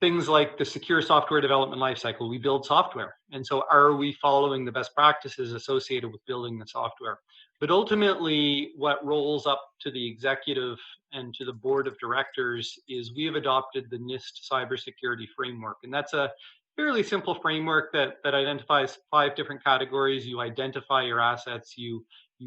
things like the secure software development lifecycle. We build software. And so are we following the best practices associated with building the software? But ultimately, what rolls up to the executive and to the board of directors is we have adopted the NIST cybersecurity framework. And that's a fairly simple framework that identifies 5 different categories. You identify your assets, you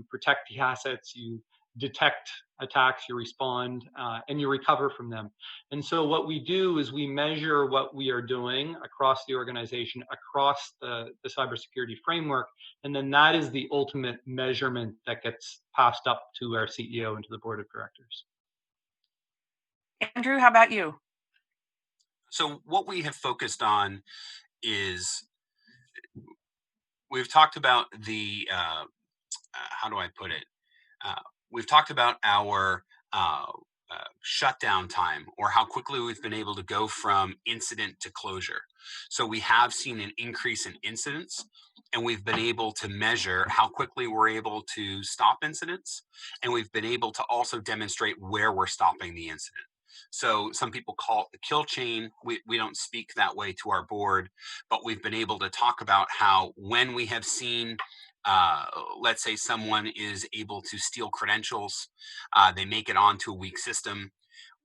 protect the assets, you detect attacks, you respond, and you recover from them. And so what we do is we measure what we are doing across the organization, across the cybersecurity framework, and then that is the ultimate measurement that gets passed up to our CEO and to the board of directors. Andrew, how about you? So what we have focused on is we've talked about the, how do I put it? We've talked about our shutdown time, or how quickly we've been able to go from incident to closure. So we have seen an increase in incidents, and we've been able to measure how quickly we're able to stop incidents, and we've been able to also demonstrate where we're stopping the incident. So some people call it the kill chain. We don't speak that way to our board, but we've been able to talk about how when we have seen let's say someone is able to steal credentials, they make it onto a weak system,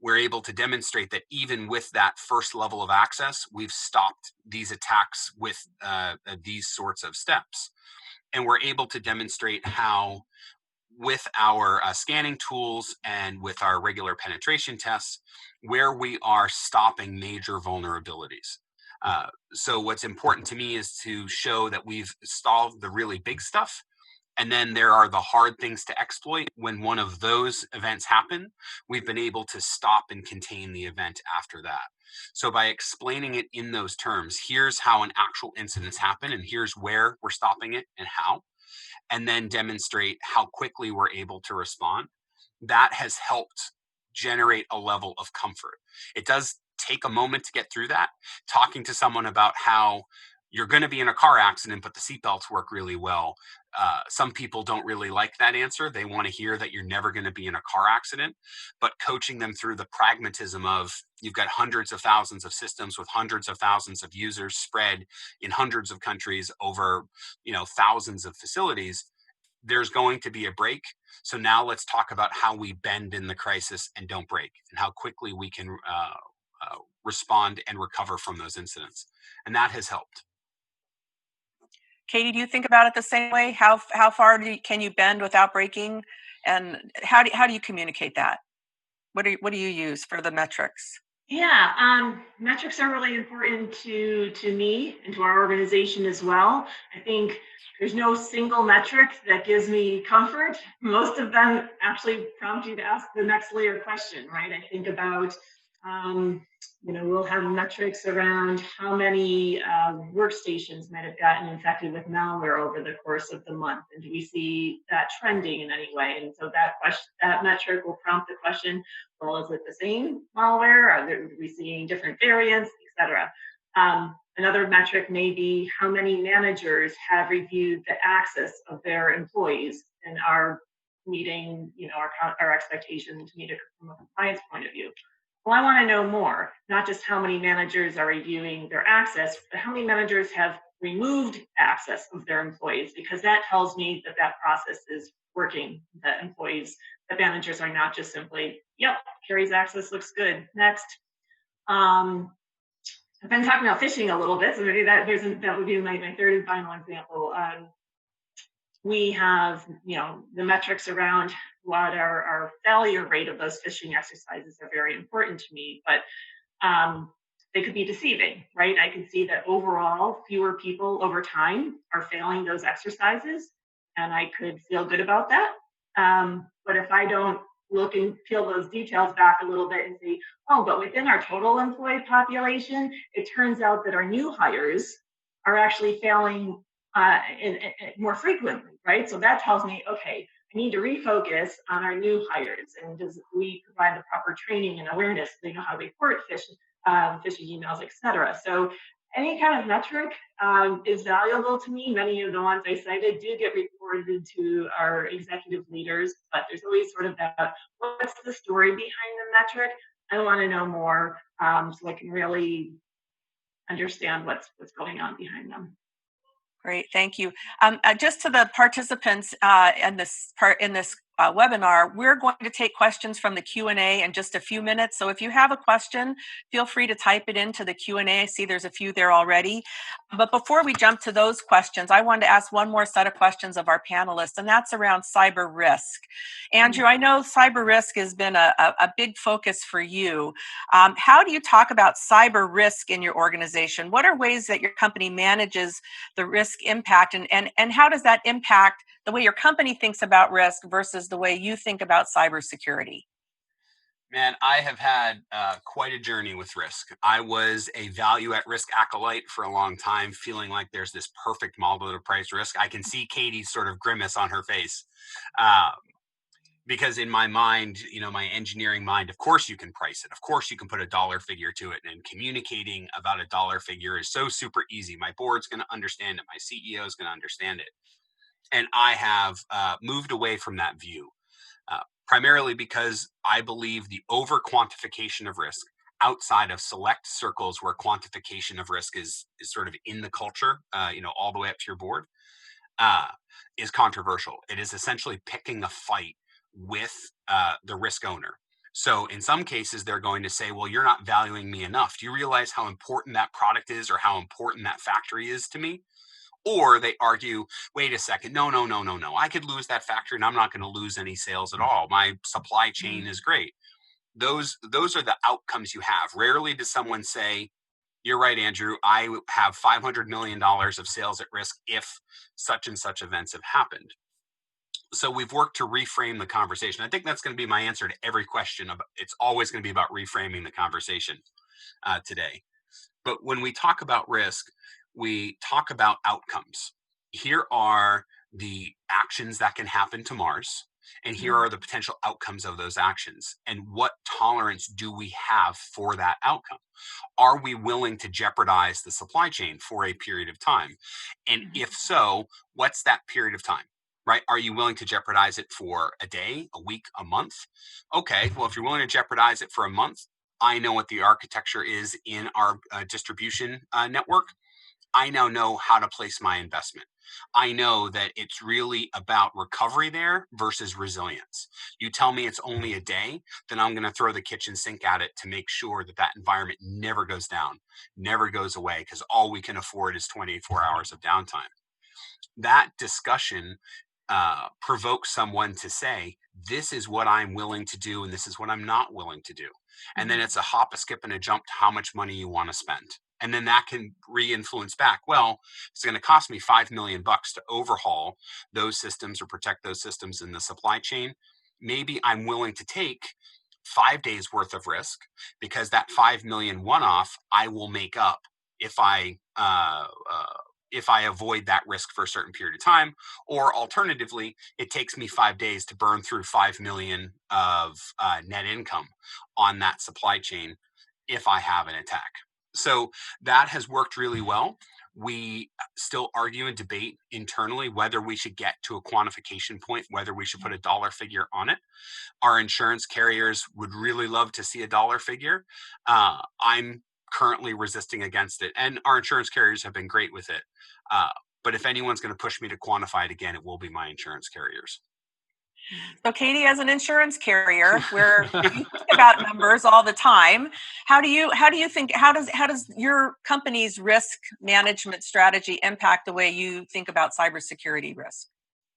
we're able to demonstrate that even with that first level of access, we've stopped these attacks with these sorts of steps. And we're able to demonstrate how with our scanning tools and with our regular penetration tests, where we are stopping major vulnerabilities. So what's important to me is to show that we've solved the really big stuff. And then there are the hard things to exploit. When one of those events happen, we've been able to stop and contain the event after that. So by explaining it in those terms, here's how an actual incident's happen, and here's where we're stopping it and how, and then demonstrate how quickly we're able to respond, that has helped generate a level of comfort. It does take a moment to get through that. Talking to someone about how you're going to be in a car accident, but the seatbelts work really well. Some people don't really like that answer. They want to hear that you're never going to be in a car accident, but coaching them through the pragmatism of you've got hundreds of thousands of systems with hundreds of thousands of users spread in hundreds of countries over, thousands of facilities. there's going to be a break. So now let's talk about how we bend in the crisis and don't break, and how quickly we can respond and recover from those incidents. And that has helped. Katie, do you think about it the same way? How far can you bend without breaking, and how do you communicate that? What do you use for the metrics? Yeah, metrics are really important to me and to our organization as well. I think there's no single metric that gives me comfort. Most of them actually prompt you to ask the next layer question, right? I think about, we'll have metrics around how many workstations might have gotten infected with malware over the course of the month, and do we see that trending in any way? And so that metric will prompt the question, well, is it the same malware? Are we seeing different variants, et cetera? Another metric may be how many managers have reviewed the access of their employees and are meeting, our expectation to meet from a compliance point of view. Well, I want to know more, not just how many managers are reviewing their access, but how many managers have removed access of their employees, because that tells me that process is working, that managers are not just simply, yep, Keri's access looks good, next. I've been talking about phishing a little bit, so maybe that would be my third and final example. We have, the metrics around what our failure rate of those phishing exercises are very important to me, but they could be deceiving, right? I can see that overall fewer people over time are failing those exercises, and I could feel good about that. But if I don't look and peel those details back a little bit and say, oh, but within our total employee population, it turns out that our new hires are actually failing more frequently, right? So that tells me, okay, I need to refocus on our new hires, and does we provide the proper training and awareness so they know how to report phishing emails, et cetera. So any kind of metric is valuable to me. Many of the ones I cited do get reported to our executive leaders, but there's always sort of that, what's the story behind the metric? I want to know more so I can really understand what's going on behind them. Great, thank you. Just to the participants in this webinar, we're going to take questions from the Q&A in just a few minutes. So if you have a question, feel free to type it into the Q&A. I see there's a few there already. But before we jump to those questions, I wanted to ask one more set of questions of our panelists, and that's around cyber risk. Andrew, I know cyber risk has been a big focus for you. How do you talk about cyber risk in your organization? What are ways that your company manages the risk impact, and how does that impact the way your company thinks about risk versus the way you think about cybersecurity? Man, I have had quite a journey with risk. I was a value at risk acolyte for a long time, feeling like there's this perfect model to price risk. I can see Katie's sort of grimace on her face. Because in my mind, my engineering mind, of course you can price it. Of course you can put a dollar figure to it. And communicating about a dollar figure is so super easy. My board's going to understand it. My CEO is going to understand it. And I have moved away from that view, primarily because I believe the over quantification of risk outside of select circles where quantification of risk is sort of in the culture, all the way up to your board, is controversial. It is essentially picking a fight with the risk owner. So in some cases, they're going to say, well, you're not valuing me enough. Do you realize how important that product is or how important that factory is to me? Or they argue, wait a second, no. I could lose that factory and I'm not going to lose any sales at all. My supply chain is great. Those are the outcomes you have. Rarely does someone say, you're right, Andrew, I have $500 million of sales at risk if such and such events have happened. So we've worked to reframe the conversation. I think that's going to be my answer to every question. It's always going to be about reframing the conversation today. But when we talk about risk, we talk about outcomes. Here are the actions that can happen to Mars, and here are the potential outcomes of those actions. And what tolerance do we have for that outcome? Are we willing to jeopardize the supply chain for a period of time? And if so, what's that period of time? Right? Are you willing to jeopardize it for a day, a week, a month? Okay, well, if you're willing to jeopardize it for a month, I know what the architecture is in our distribution network. I now know how to place my investment. I know that it's really about recovery there versus resilience. You tell me it's only a day, then I'm going to throw the kitchen sink at it to make sure that that environment never goes down, never goes away, because all we can afford is 24 hours of downtime. That discussion provokes someone to say, this is what I'm willing to do and this is what I'm not willing to do. And then it's a hop, a skip, and a jump to how much money you want to spend. And then that can re-influence back. Well, it's going to cost me $5 million to overhaul those systems or protect those systems in the supply chain. Maybe I'm willing to take 5 days worth of risk, because that 5 million one-off I will make up if I avoid that risk for a certain period of time. Or alternatively, it takes me 5 days to burn through 5 million of net income on that supply chain if I have an attack. So that has worked really well. We still argue and debate internally whether we should get to a quantification point, whether we should put a dollar figure on it. Our insurance carriers would really love to see a dollar figure. I'm currently resisting against it, and our insurance carriers have been great with it. But if anyone's going to push me to quantify it again, it will be my insurance carriers. So Katie, as an insurance carrier, where you think about numbers all the time, how does your company's risk management strategy impact the way you think about cybersecurity risk?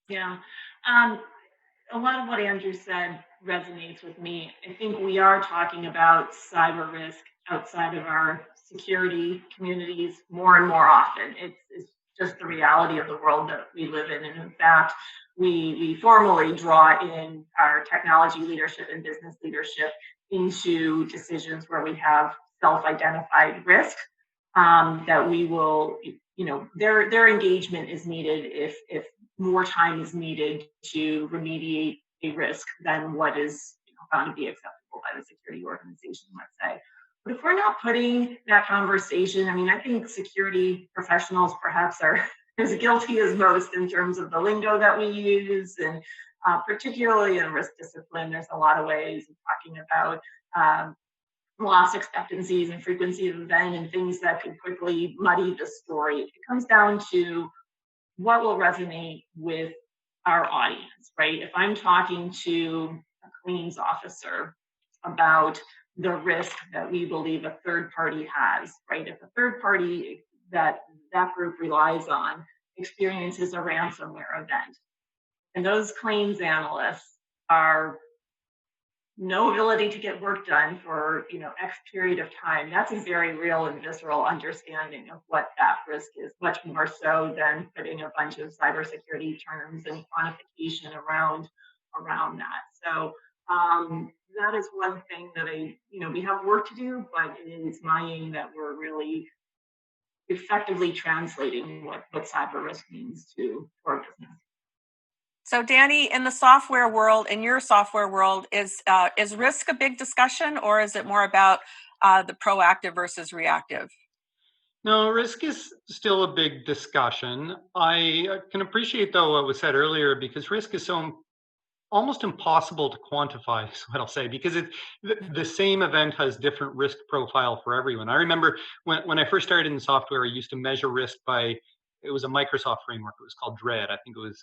Yeah. A lot of what Andrew said resonates with me. I think we are talking about cyber risk outside of our security communities more and more often. It's just the reality of the world that we live in. And in fact, we formally draw in our technology leadership and business leadership into decisions where we have self-identified risk that we will, their engagement is needed if more time is needed to remediate a risk than what is found to be acceptable by the security organization, let's say. But if we're not putting that conversation, I think security professionals perhaps are as guilty as most in terms of the lingo that we use, and particularly in risk discipline, there's a lot of ways of talking about loss expectancies and frequency of event and things that could quickly muddy the story. It comes down to what will resonate with our audience, right? If I'm talking to a claims officer about the risk that we believe a third party has, right? If a third party that group relies on experiences a ransomware event, and those claims analysts are no ability to get work done for X period of time, that's a very real and visceral understanding of what that risk is, much more so than putting a bunch of cybersecurity terms and quantification around that. So that is one thing that we have work to do, but it is my aim that we're really effectively translating what cyber risk means to our business. So Danny, in the software world, in your software world, is risk a big discussion, or is it more about the proactive versus reactive? No, risk is still a big discussion. I can appreciate, though, what was said earlier, because risk is so almost impossible to quantify, is what I'll say, because the same event has different risk profile for everyone. I remember when I first started in software, I used to measure risk by, it was a Microsoft framework. It was called DREAD. I think it was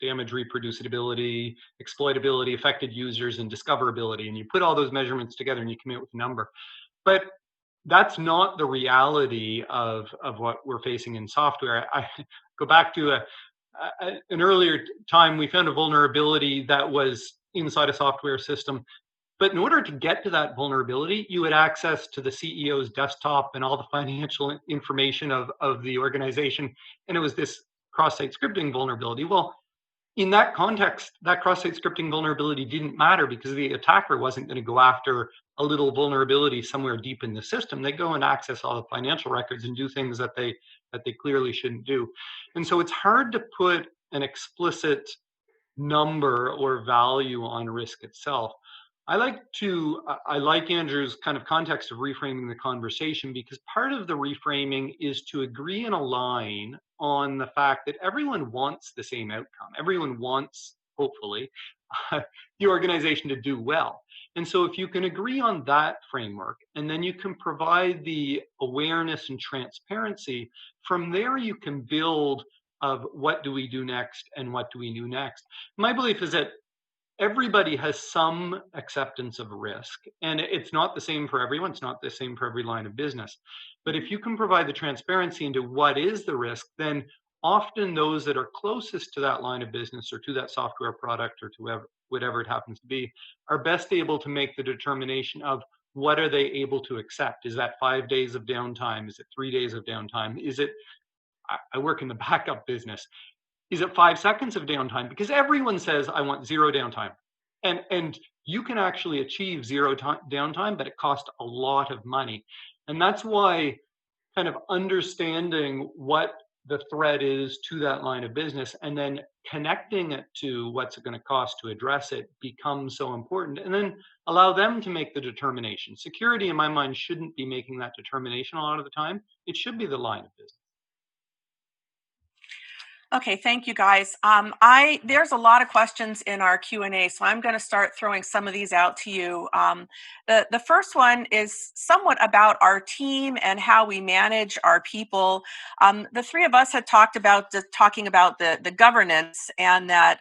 damage, reproducibility, exploitability, affected users, and discoverability. And you put all those measurements together and you come out with a number. But that's not the reality of what we're facing in software. I go back to an earlier time, we found a vulnerability that was inside a software system. But in order to get to that vulnerability, you had access to the CEO's desktop and all the financial information of the organization. And it was this cross-site scripting vulnerability. Well, in that context, that cross-site scripting vulnerability didn't matter, because the attacker wasn't going to go after a little vulnerability somewhere deep in the system. They go and access all the financial records and do things that they clearly shouldn't do. And so it's hard to put an explicit number or value on risk itself. I like Andrew's kind of context of reframing the conversation, because part of the reframing is to agree and align on the fact that everyone wants the same outcome. Everyone wants, hopefully, the organization to do well. And so if you can agree on that framework, and then you can provide the awareness and transparency, from there you can build of what do we do next and what do we do next. My belief is that everybody has some acceptance of risk, and it's not the same for everyone. It's not the same for every line of business. But if you can provide the transparency into what is the risk, then often those that are closest to that line of business or to that software product or to whatever it happens to be are best able to make the determination of what are they able to accept. Is that 5 days of downtime? Is it 3 days of downtime? Is it, I work in the backup business. Is it 5 seconds of downtime? Because everyone says, I want zero downtime. And you can actually achieve zero downtime, but it costs a lot of money. And that's why kind of understanding what the threat is to that line of business and then connecting it to what's it going to cost to address it becomes so important. And then allow them to make the determination. Security, in my mind, shouldn't be making that determination a lot of the time. It should be the line of business. Okay, thank you guys. There's a lot of questions in our Q&A, so I'm going to start throwing some of these out to you. The first one is somewhat about our team and how we manage our people. The three of us had talking about the governance and that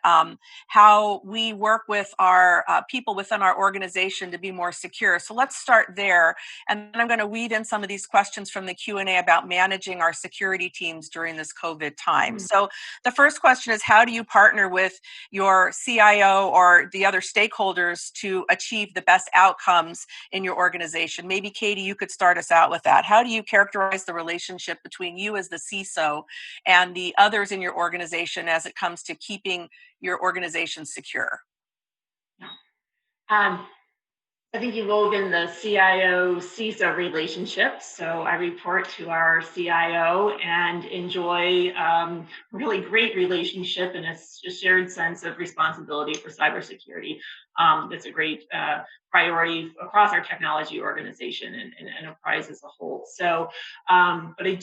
how we work with our people within our organization to be more secure. So let's start there, and then I'm going to weed in some of these questions from the Q&A about managing our security teams during this COVID time. So the first question is, how do you partner with your CIO or the other stakeholders to achieve the best outcomes in your organization? Maybe, Katie, you could start us out with that. How do you characterize the relationship between you as the CISO and the others in your organization as it comes to keeping your organization secure? I think you wove in the CIO-CISO relationship. So I report to our CIO and enjoy really great relationship and a shared sense of responsibility for cybersecurity. That's a great priority across our technology organization and enterprise as a whole. So, but I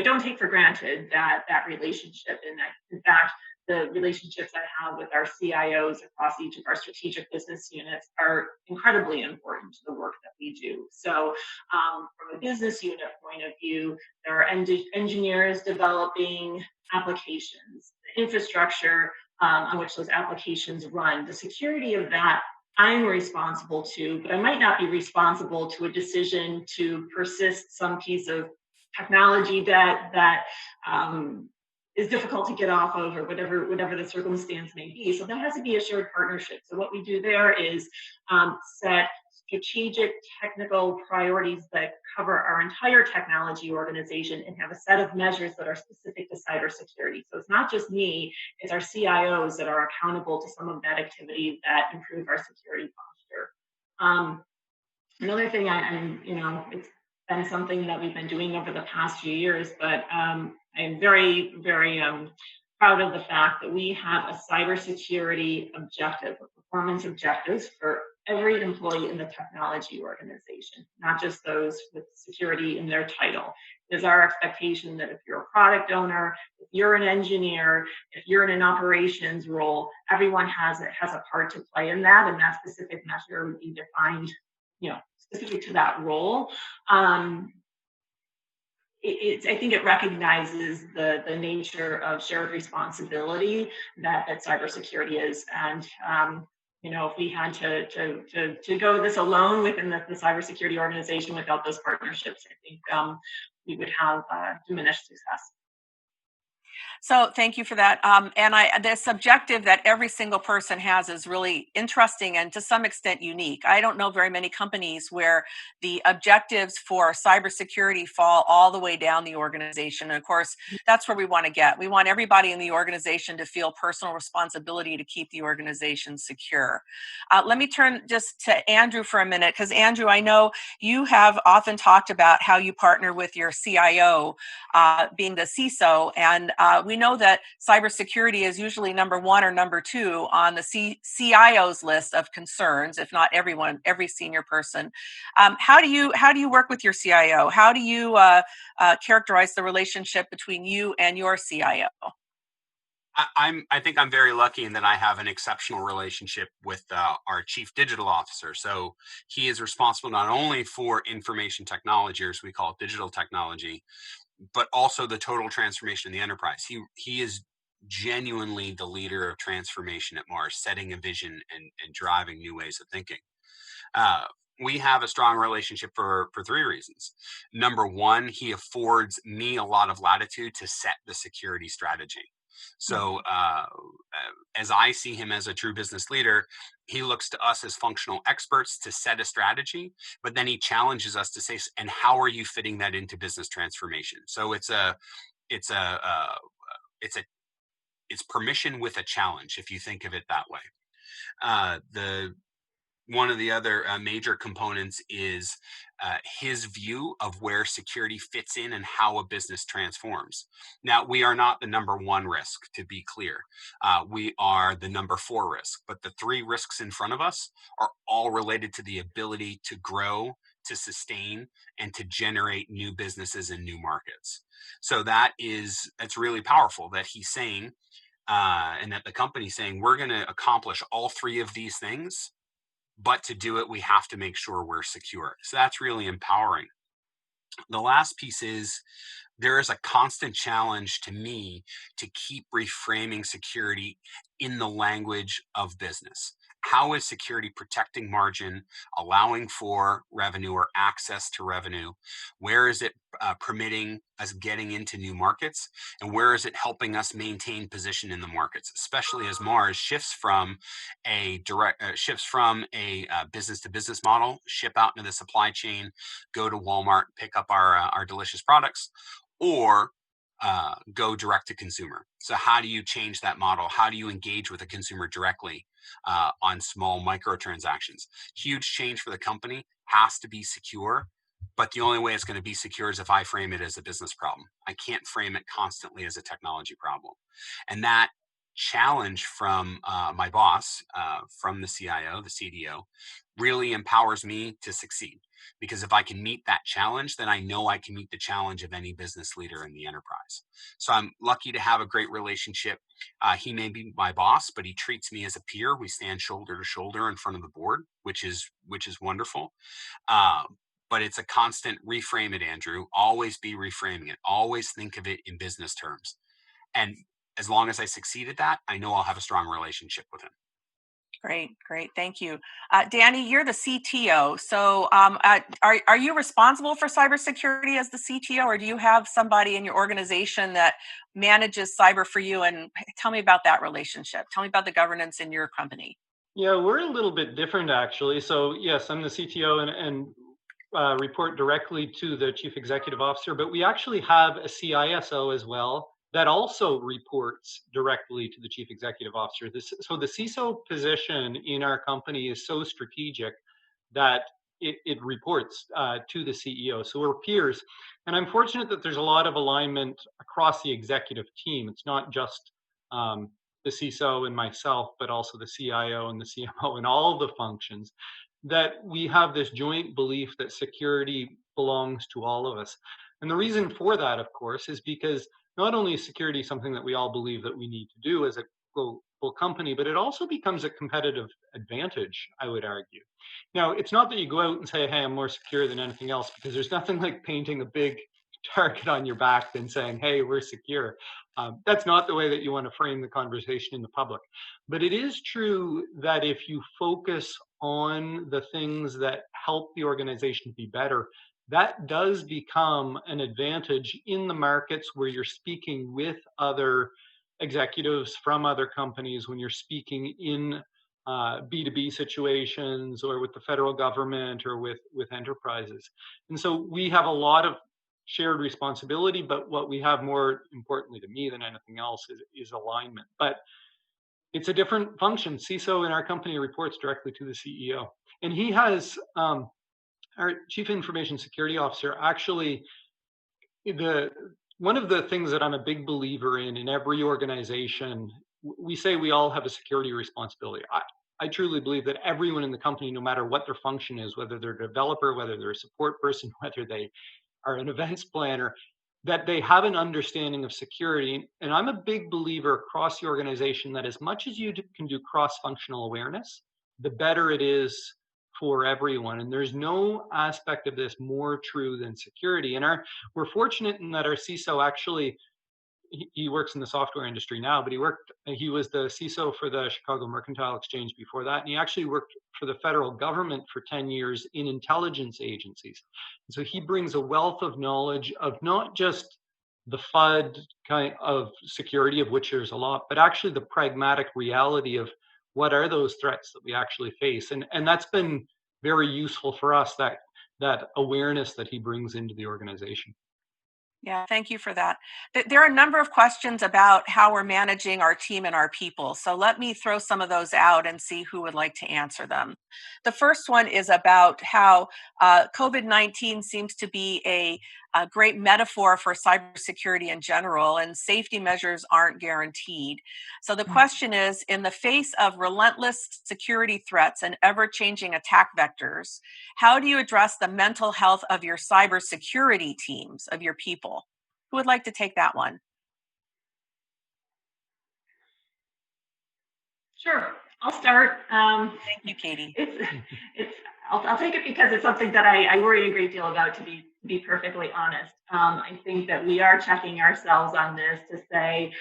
don't take for granted that relationship, and that, in fact, the relationships I have with our CIOs across each of our strategic business units are incredibly important to the work that we do. So from a business unit point of view, there are engineers developing applications, the infrastructure on which those applications run, the security of that I'm responsible to, but I might not be responsible to a decision to persist some piece of technology that is difficult to get off of, or whatever the circumstance may be. So that has to be a shared partnership. So what we do there is set strategic technical priorities that cover our entire technology organization and have a set of measures that are specific to cybersecurity. So it's not just me, it's our CIOs that are accountable to some of that activity that improve our security posture. Another thing it's been something that we've been doing over the past few years, but I'm very, very proud of the fact that we have a cybersecurity objective, performance objectives for every employee in the technology organization, not just those with security in their title. It is our expectation that if you're a product owner, if you're an engineer, if you're in an operations role, everyone has a part to play in that, and that specific measure would be defined, specific to that role. I think it recognizes the nature of shared responsibility that cybersecurity is, and if we had to go this alone within the cybersecurity organization without those partnerships, I think we would have diminished success. So thank you for that. And this objective that every single person has is really interesting and to some extent unique. I don't know very many companies where the objectives for cybersecurity fall all the way down the organization. And of course, that's where we want to get. We want everybody in the organization to feel personal responsibility to keep the organization secure. Let me turn just to Andrew for a minute, because Andrew, I know you have often talked about how you partner with your CIO, being the CISO, and we know that cybersecurity is usually number one or number two on the CIO's list of concerns, if not every senior person. How do you work with your CIO? How do you characterize the relationship between you and your CIO? I think I'm very lucky in that I have an exceptional relationship with our chief digital officer. So he is responsible not only for information technology, or as we call it, digital technology, but also the total transformation in the enterprise. He is genuinely the leader of transformation at Mars, setting a vision and driving new ways of thinking. We have a strong relationship for three reasons. Number one, he affords me a lot of latitude to set the security strategy. So as I see him as a true business leader, he looks to us as functional experts to set a strategy, but then he challenges us to say, and how are you fitting that into business transformation? So it's permission with a challenge, if you think of it that way. One of the other major components is his view of where security fits in and how a business transforms. Now, we are not the number one risk, to be clear. We are the number 4 risk, but the 3 risks in front of us are all related to the ability to grow, to sustain, and to generate new businesses and new markets. So it's really powerful that he's saying, and that the company's saying, we're going to accomplish all 3 of these things. But to do it, we have to make sure we're secure. So that's really empowering. The last piece is there is a constant challenge to me to keep reframing security in the language of business. How is security protecting margin, allowing for revenue or access to revenue? Where is it permitting us getting into new markets? And where is it helping us maintain position in the markets, especially as Mars shifts from a business to business model, ship out into the supply chain, go to Walmart, pick up our delicious products, or go direct to consumer. So how do you change that model? How do you engage with the consumer directly on small microtransactions? Huge change for the company, has to be secure, but the only way it's going to be secure is if I frame it as a business problem. I can't frame it constantly as a technology problem. And that challenge from my boss, from the CIO, the CDO, really empowers me to succeed. Because if I can meet that challenge, then I know I can meet the challenge of any business leader in the enterprise. So I'm lucky to have a great relationship. He may be my boss, but he treats me as a peer. We stand shoulder to shoulder in front of the board, which is wonderful. But it's a constant reframe it, Andrew. Always be reframing it. Always think of it in business terms. And as long as I succeed at that, I know I'll have a strong relationship with him. Great. Thank you. Danny, you're the CTO. So are you responsible for cybersecurity as the CTO, or do you have somebody in your organization that manages cyber for you? And tell me about that relationship. Tell me about the governance in your company. Yeah, we're a little bit different, actually. So yes, I'm the CTO and report directly to the Chief Executive Officer, but we actually have a CISO as well that also reports directly to the Chief Executive Officer. So the CISO position in our company is so strategic that it reports to the CEO. So we're peers. And I'm fortunate that there's a lot of alignment across the executive team. It's not just the CISO and myself, but also the CIO and the CMO and all the functions, that we have this joint belief that security belongs to all of us. And the reason for that, of course, is because not only is security something that we all believe that we need to do as a global company, but it also becomes a competitive advantage, I would argue. Now, it's not that you go out and say, hey, I'm more secure than anything else, because there's nothing like painting a big target on your back than saying, hey, we're secure. That's not the way that you want to frame the conversation in the public. But it is true that if you focus on the things that help the organization be better, that does become an advantage in the markets where you're speaking with other executives from other companies, when you're speaking in B2B situations or with the federal government or with enterprises. And so we have a lot of shared responsibility, but what we have more importantly to me than anything else is alignment. But it's a different function. CISO in our company reports directly to the CEO. And he has our Chief Information Security Officer, actually, one of the things that I'm a big believer in every organization, we say we all have a security responsibility. I truly believe that everyone in the company, no matter what their function is, whether they're a developer, whether they're a support person, whether they are an events planner, that they have an understanding of security. And I'm a big believer across the organization that as much as you can do cross-functional awareness, the better it is for everyone. And there's no aspect of this more true than security. And we're fortunate in that our CISO actually, he works in the software industry now, but he was the CISO for the Chicago Mercantile Exchange before that. And he actually worked for the federal government for 10 years in intelligence agencies. So he brings a wealth of knowledge of not just the FUD kind of security, of which there's a lot, but actually the pragmatic reality of what are those threats that we actually face. And that's been very useful for us, that awareness that he brings into the organization. Yeah, thank you for that. There are a number of questions about how we're managing our team and our people. So let me throw some of those out and see who would like to answer them. The first one is about how COVID-19 seems to be a great metaphor for cybersecurity in general, and safety measures aren't guaranteed. So the question is, in the face of relentless security threats and ever-changing attack vectors, how do you address the mental health of your cybersecurity teams, of your people? Who would like to take that one? Sure, I'll start. Thank you, Katie. I'll take it because it's something that I worry a great deal about, to be perfectly honest. I think that we are checking ourselves on this to say,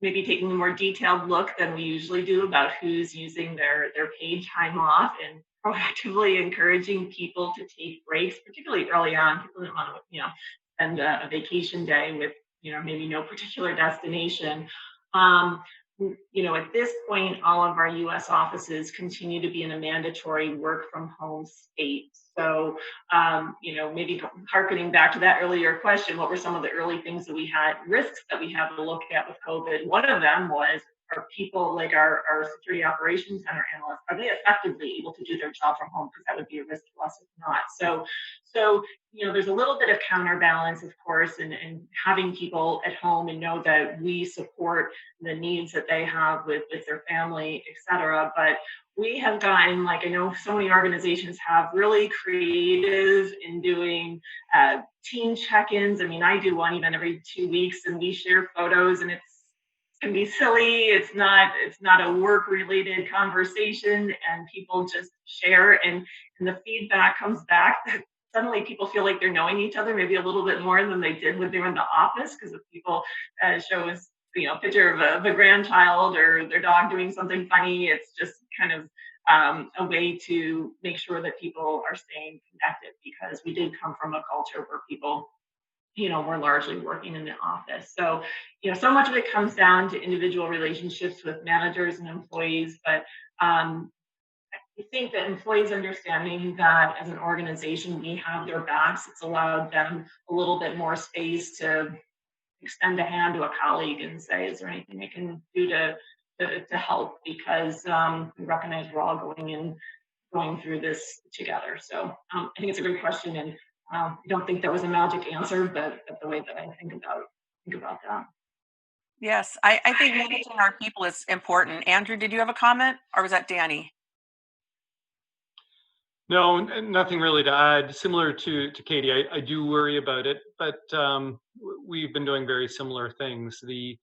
maybe taking a more detailed look than we usually do about who's using their paid time off, and proactively encouraging people to take breaks, particularly early on. People don't want to, spend a vacation day with, maybe no particular destination. At this point, all of our U.S. offices continue to be in a mandatory work from home state. So, maybe harkening back to that earlier question, what were some of the early things that we had, risks that we had to look at with COVID? One of them was, are people like our security operations center analysts, are they effectively able to do their job from home? Because that would be a risk to us if not. So there's a little bit of counterbalance, of course, and having people at home and know that we support the needs that they have with their family, et cetera. But we have gotten, like I know so many organizations have, really creative in doing team check-ins. I mean, I do one even every 2 weeks, and we share photos, and it can be silly. It's not a work-related conversation, and people just share, and the feedback comes back that suddenly people feel like they're knowing each other maybe a little bit more than they did when they were in the office, because if people show us, a picture of a grandchild or their dog doing something funny, it's just kind of a way to make sure that people are staying connected, because we did come from a culture where people, we're largely working in the office. So, so much of it comes down to individual relationships with managers and employees, but I think that employees understanding that as an organization, we have their backs, it's allowed them a little bit more space to extend a hand to a colleague and say, is there anything I can do to help? Because we recognize we're all going through this together. So I think it's a great question, and I don't think that was a magic answer, but the way that I think about that. Yes, I think managing our people is important. Andrew, did you have a comment, or was that Danny? No, nothing really to add. Similar to Katie, I do worry about it, but we've been doing very similar things. The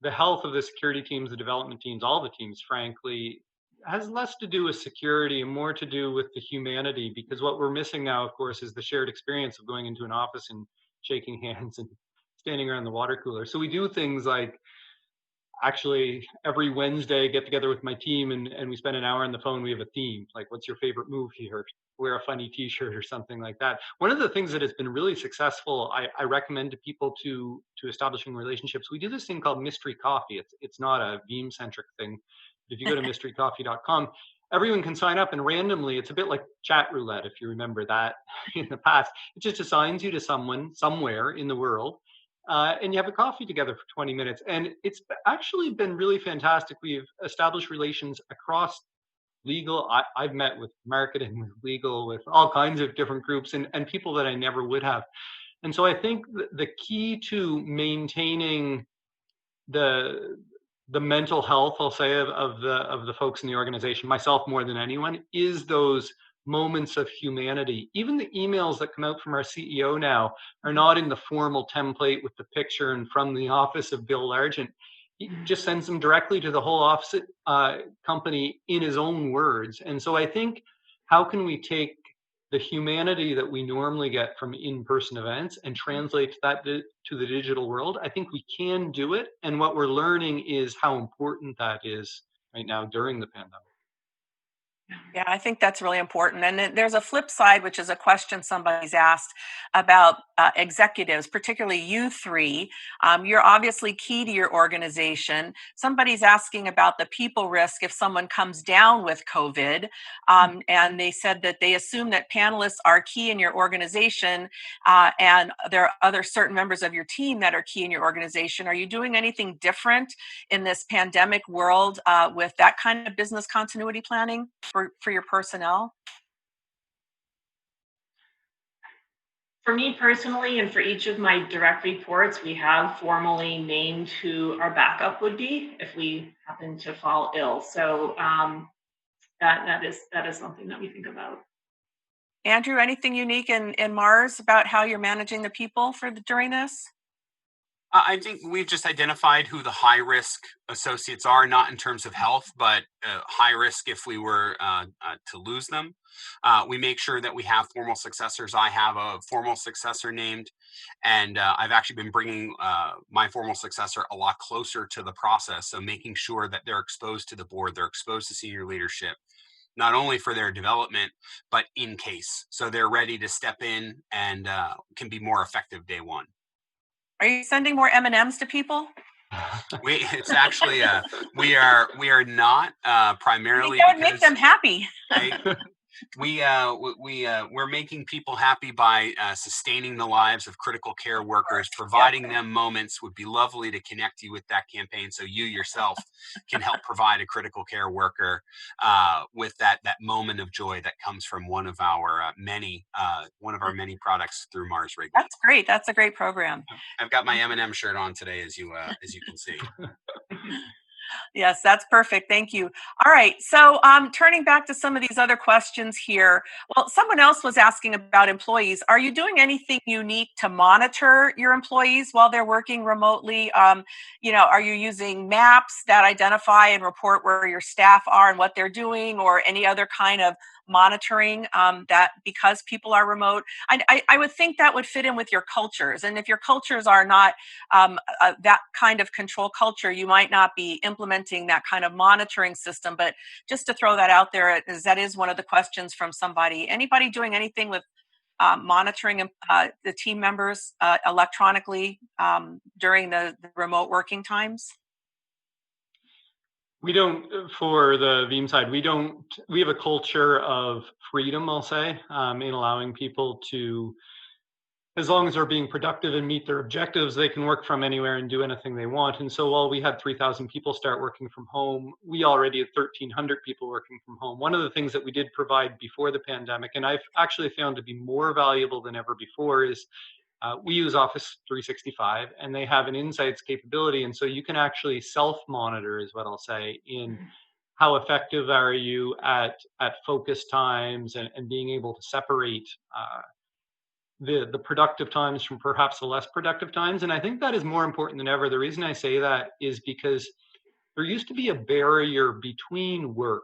health of the security teams, the development teams, all the teams, frankly, has less to do with security and more to do with the humanity, because what we're missing now, of course, is the shared experience of going into an office and shaking hands and standing around the water cooler. So we do things like, actually every Wednesday get together with my team and we spend an hour on the phone. We have a theme, like, what's your favorite move here? Wear a funny t-shirt or something like that. One of the things that has been really successful, I recommend to people to establishing relationships. We do this thing called mystery coffee. It's not a Veeam centric thing. If you go to mysterycoffee.com, everyone can sign up, and randomly, it's a bit like chat roulette, if you remember that in the past. It just assigns you to someone somewhere in the world. And you have a coffee together for 20 minutes. And it's actually been really fantastic. We've established relations across legal. I've met with marketing, with legal, with all kinds of different groups and people that I never would have. And so I think the key to maintaining the mental health, I'll say, of the folks in the organization, myself more than anyone, is those moments of humanity. Even the emails that come out from our CEO now are not in the formal template with the picture and from the office of Bill Largent. He just sends them directly to the whole office company in his own words. And so I think, how can we take the humanity that we normally get from in-person events and translate that to the digital world? I think we can do it. And what we're learning is how important that is right now during the pandemic. Yeah, I think that's really important. And then there's a flip side, which is a question somebody's asked about executives, particularly you three. You're obviously key to your organization. Somebody's asking about the people risk if someone comes down with COVID. And they said that they assume that panelists are key in your organization, and there are other certain members of your team that are key in your organization. Are you doing anything different in this pandemic world with that kind of business continuity planning for your personnel? For me personally, and for each of my direct reports, we have formally named who our backup would be if we happen to fall ill. So that is something that we think about. Andrew, anything unique in Mars about how you're managing the people during this? I think we've just identified who the high risk associates are, not in terms of health, but high risk if we were to lose them. We make sure that we have formal successors. I have a formal successor named, and I've actually been bringing my formal successor a lot closer to the process. So making sure that they're exposed to the board, they're exposed to senior leadership, not only for their development, but in case. So they're ready to step in and can be more effective day one. Are you sending more M&Ms to people? It's actually we are not primarily that would make them happy. We're making people happy by sustaining the lives of critical care workers, providing them moments. Would be lovely to connect you with that campaign, so you yourself can help provide a critical care worker with that moment of joy that comes from one of our many products through Mars regularly. That's great. That's a great program. I've got my M&M shirt on today, as you can see. Yes, that's perfect. Thank you. All right. So turning back to some of these other questions here. Well, someone else was asking about employees. Are you doing anything unique to monitor your employees while they're working remotely? Are you using maps that identify and report where your staff are and what they're doing, or any other kind of monitoring that because people are remote? I would think that would fit in with your cultures. And if your cultures are not that kind of control culture, you might not be implementing that kind of monitoring system. But just to throw that out there, that is one of the questions from somebody. Anybody doing anything with monitoring the team members electronically during the remote working times? We don't, for the Veeam side, we have a culture of freedom, I'll say, in allowing people to, as long as they're being productive and meet their objectives, they can work from anywhere and do anything they want. And so while we had 3,000 people start working from home, we already had 1,300 people working from home. One of the things that we did provide before the pandemic, and I've actually found to be more valuable than ever before, is we use Office 365, and they have an insights capability. And so you can actually self-monitor, is what I'll say, in how effective are you at focus times and being able to separate the productive times from perhaps the less productive times. And I think that is more important than ever. The reason I say that is because there used to be a barrier between work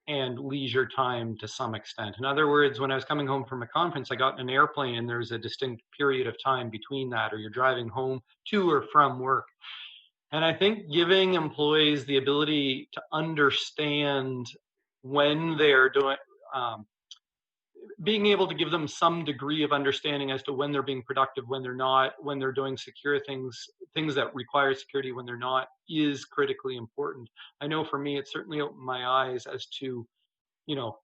and leisure time to some extent. In other words, when I was coming home from a conference, I got in an airplane and there's a distinct period of time between that, or you're driving home to or from work. And I think giving employees the ability to understand when they're doing, being able to give them some degree of understanding as to when they're being productive, when they're not, when they're doing secure things that require security, when they're not, is critically important. I know for me, it certainly opened my eyes as to,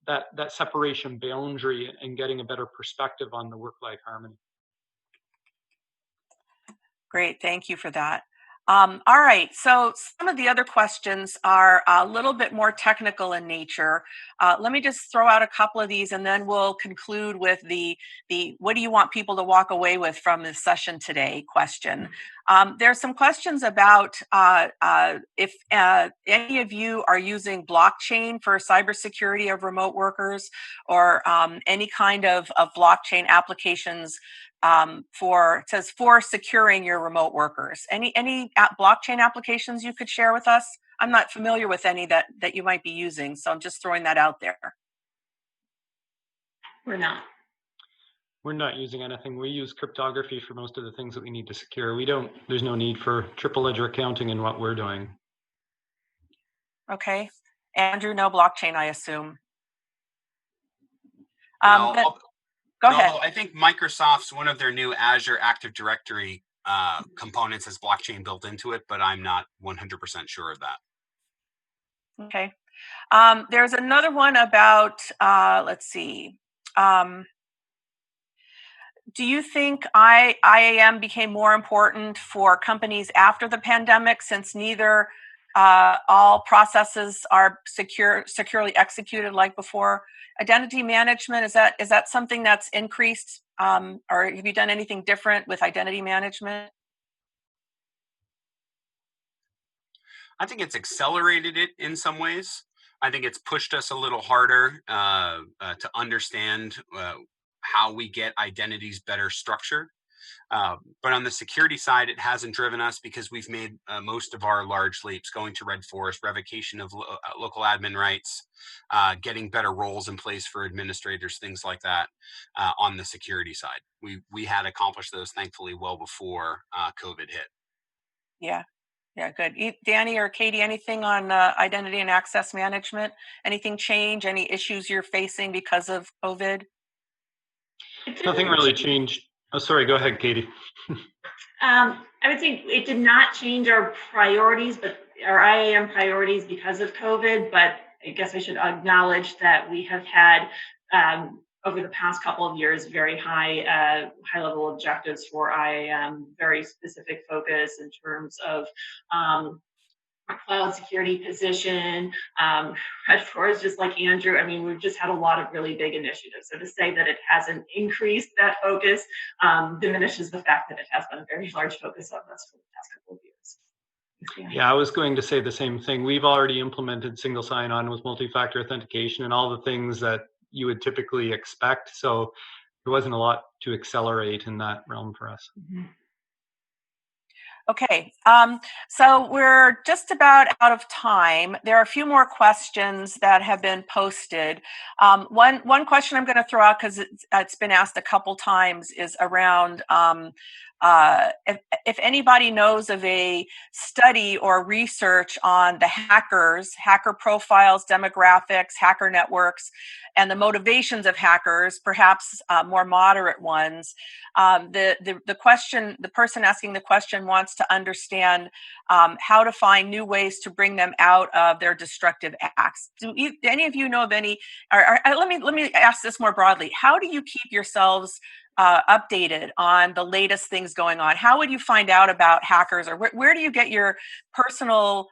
that separation boundary and getting a better perspective on the work-life harmony. Great, thank you for that. All right, so some of the other questions are a little bit more technical in nature. Let me just throw out a couple of these and then we'll conclude with the what do you want people to walk away with from this session today question. There's some questions about if any of you are using blockchain for cybersecurity of remote workers, or any kind of blockchain applications for securing your remote workers. Any blockchain applications you could share with us? I'm not familiar with any that you might be using, so I'm just throwing that out there. We're not. We're not using anything. We use cryptography for most of the things that we need to secure. There's no need for triple ledger accounting in what we're doing. Okay. Andrew, no blockchain, I assume. Go ahead. I think Microsoft's one of their new Azure Active Directory components has blockchain built into it, but I'm not 100% sure of that. Okay. There's another one about, let's see. Do you think IAM became more important for companies after the pandemic, since neither all processes are securely executed like before? Identity management, is that something that's increased, or have you done anything different with identity management? I think it's accelerated it in some ways. I think it's pushed us a little harder to understand how we get identities better structured. But on the security side, it hasn't driven us, because we've made most of our large leaps, going to Red Forest, revocation of local admin rights, getting better roles in place for administrators, things like that. On the security side, we had accomplished those, thankfully, well before COVID hit. Yeah, good. Danny or Katie, anything on identity and access management? Anything change? Any issues you're facing because of COVID? Nothing really changed. Oh, sorry, go ahead, Katie. I would say it did not change our priorities, but our IAM priorities because of COVID. But I guess I should acknowledge that we have had, over the past couple of years, very high level objectives for IAM, very specific focus in terms of cloud security position. Red Forest, just like Andrew, I mean, we've just had a lot of really big initiatives. So to say that it hasn't increased that focus diminishes the fact that it has been a very large focus of us for the past couple of years. Yeah, I was going to say the same thing. We've already implemented single sign-on with multi-factor authentication and all the things that you would typically expect. So there wasn't a lot to accelerate in that realm for us. Mm-hmm. Okay, so we're just about out of time. There are a few more questions that have been posted. One question I'm going to throw out, because it's been asked a couple times, is around if anybody knows of a study or research on the hacker profiles, demographics, hacker networks, and the motivations of hackers, perhaps more moderate ones. The person asking the question wants to understand how to find new ways to bring them out of their destructive acts. Do any of you know of any? Let me ask this more broadly. How do you keep yourselves updated on the latest things going on? How would you find out about hackers, or where do you get your personal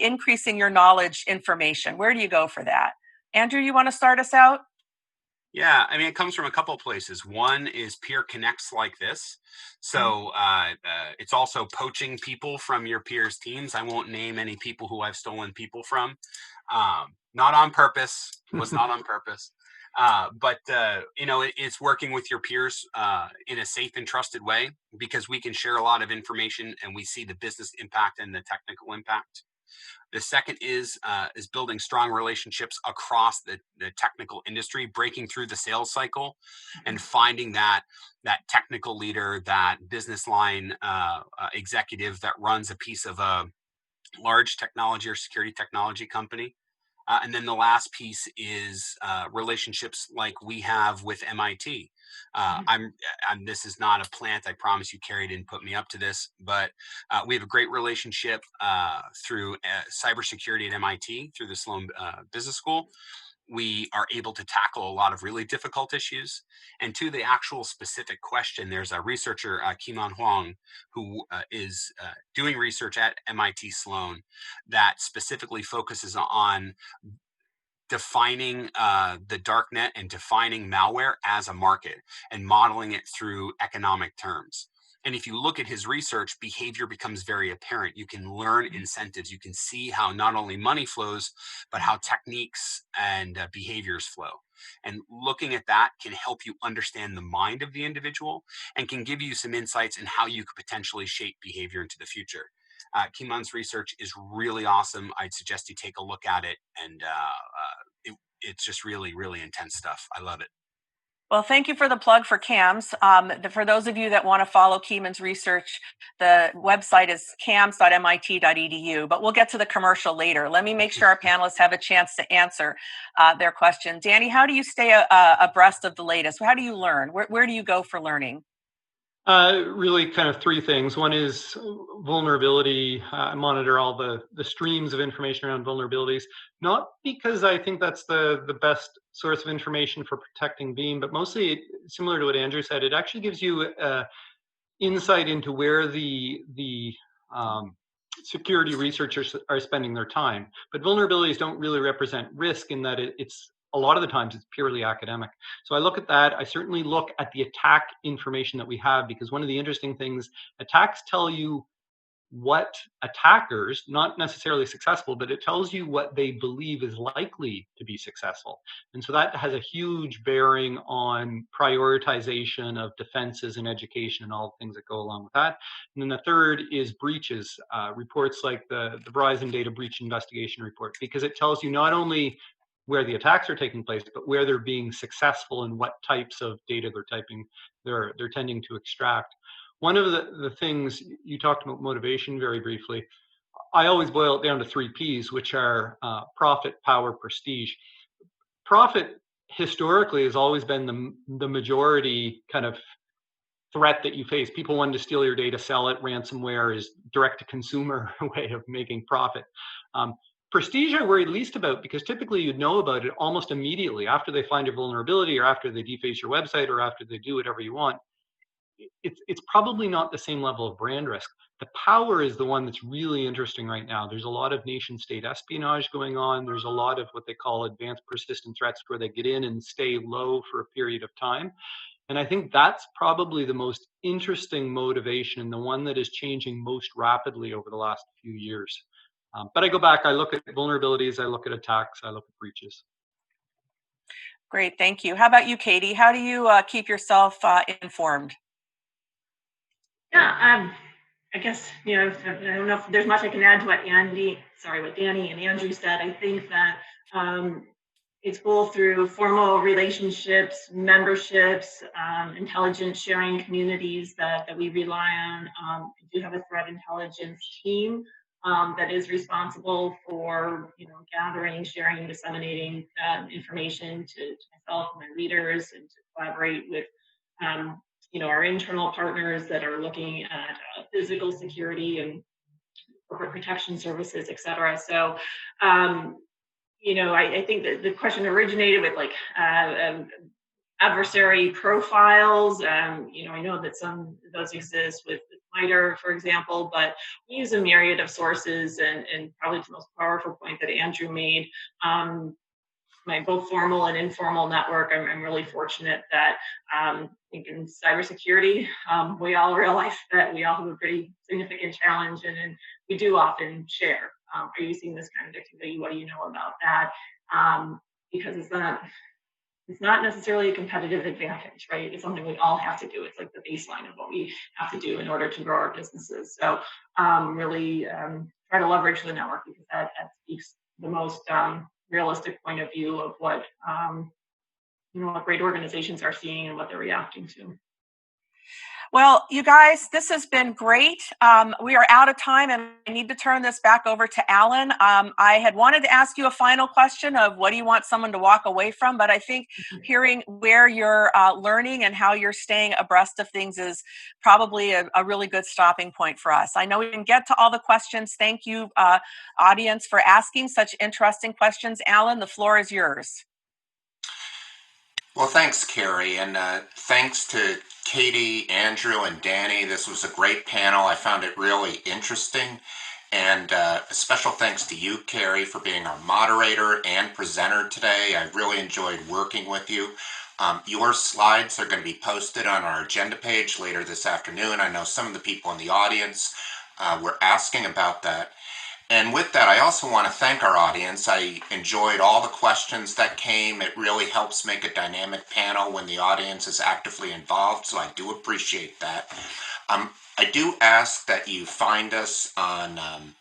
increasing your knowledge information? Where do you go for that? Andrew, you want to start us out? Yeah, I mean, it comes from a couple of places. One is peer connects like this. So it's also poaching people from your peers' teams. I won't name any people who I've stolen people from. Not on purpose. It was not on purpose. But it's working with your peers in a safe and trusted way, because we can share a lot of information and we see the business impact and the technical impact. The second is building strong relationships across the technical industry, breaking through the sales cycle and finding that technical leader, that business line executive that runs a piece of a large technology or security technology company. And then the last piece is relationships like we have with MIT. This is not a plant. I promise you, Keri didn't put me up to this, but we have a great relationship through cybersecurity at MIT, through the Sloan Business School, we are able to tackle a lot of really difficult issues. And to the actual specific question, there's a researcher, Kiman Huang, who is doing research at MIT Sloan that specifically focuses on defining the darknet and defining malware as a market and modeling it through economic terms. And if you look at his research, behavior becomes very apparent. You can learn incentives. You can see how not only money flows, but how techniques and behaviors flow. And looking at that can help you understand the mind of the individual and can give you some insights in how you could potentially shape behavior into the future. Kiman's research is really awesome. I'd suggest you take a look at it, and it's just really, really intense stuff. I love it. Well, thank you for the plug for CAMS. For those of you that want to follow Keeman's research, the website is cams.mit.edu, but we'll get to the commercial later. Let me make sure our panelists have a chance to answer their question. Danny, how do you stay abreast of the latest? How do you learn? Where do you go for learning? Really kind of three things. One is vulnerability. I monitor all the streams of information around vulnerabilities, not because I think that's the best source of information for protecting Beam, but mostly similar to what Andrew said, it actually gives you insight into where the security researchers are spending their time. But vulnerabilities don't really represent risk in that it's a lot of the times it's purely academic. So I look at that. I certainly look at the attack information that we have, because one of the interesting things, attacks tell you what attackers, not necessarily successful, but it tells you what they believe is likely to be successful. And so that has a huge bearing on prioritization of defenses and education and all the things that go along with that. And then the third is breaches, reports like the Verizon Data Breach Investigation Report, because it tells you not only where the attacks are taking place, but where they're being successful and what types of data they're tending to extract. One of the things you talked about, motivation, very briefly, I always boil it down to 3 Ps, which are profit, power, prestige. Profit historically has always been the majority kind of threat that you face. People wanting to steal your data, sell it. Ransomware is direct to consumer way of making profit. Prestige I worry least about, because typically you'd know about it almost immediately after they find your vulnerability or after they deface your website or after they do whatever you want. It's probably not the same level of brand risk. The power is the one that's really interesting right now. There's a lot of nation state espionage going on. There's a lot of what they call advanced persistent threats, where they get in and stay low for a period of time. And I think that's probably the most interesting motivation and the one that is changing most rapidly over the last few years. But I go back, I look at vulnerabilities, I look at attacks, I look at breaches. Great, thank you. How about you, Katie? How do you keep yourself informed? Yeah, I guess, I don't know if there's much I can add to what Danny and Andrew said. I think that it's both through formal relationships, memberships, intelligence sharing communities that we rely on. We do have a threat intelligence team that is responsible for, gathering, sharing, disseminating information to myself and my readers, and to collaborate with our internal partners that are looking at physical security and corporate protection services, et cetera. So, I think that the question originated with adversary profiles. I know that some of those exist with MITRE, for example, but we use a myriad of sources, and probably the most powerful point that Andrew made, my both formal and informal network. I'm really fortunate that I think in cybersecurity, we all realize that we all have a pretty significant challenge, and we do often share. Are you seeing this kind of activity? What do you know about that? Because it's not necessarily a competitive advantage, right? It's something we all have to do. It's like the baseline of what we have to do in order to grow our businesses. So really try to leverage the network, because that speaks the most realistic point of view of what what great organizations are seeing and what they're reacting to. Well, you guys, this has been great. We are out of time, and I need to turn this back over to Alan. I had wanted to ask you a final question of what do you want someone to walk away from, but I think hearing where you're learning and how you're staying abreast of things is probably a really good stopping point for us. I know we didn't get to all the questions. Thank you, audience, for asking such interesting questions. Alan, the floor is yours. Well, thanks, Keri, and thanks to Katie, Andrew, and Danny. This was a great panel. I found it really interesting. And a special thanks to you, Keri, for being our moderator and presenter today. I really enjoyed working with you. Your slides are going to be posted on our agenda page later this afternoon. I know some of the people in the audience were asking about that. And with that, I also want to thank our audience. I enjoyed all the questions that came. It really helps make a dynamic panel when the audience is actively involved, so I do appreciate that. I do ask that you find us on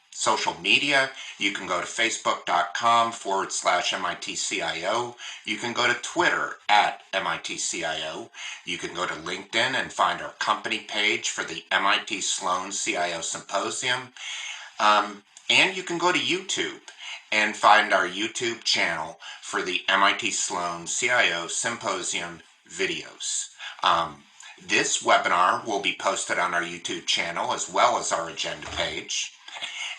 social media. You can go to facebook.com/MITCIO. You can go to Twitter @MITCIO. You can go to LinkedIn and find our company page for the MIT Sloan CIO Symposium. And you can go to YouTube and find our YouTube channel for the MIT Sloan CIO Symposium videos. This webinar will be posted on our YouTube channel as well as our agenda page.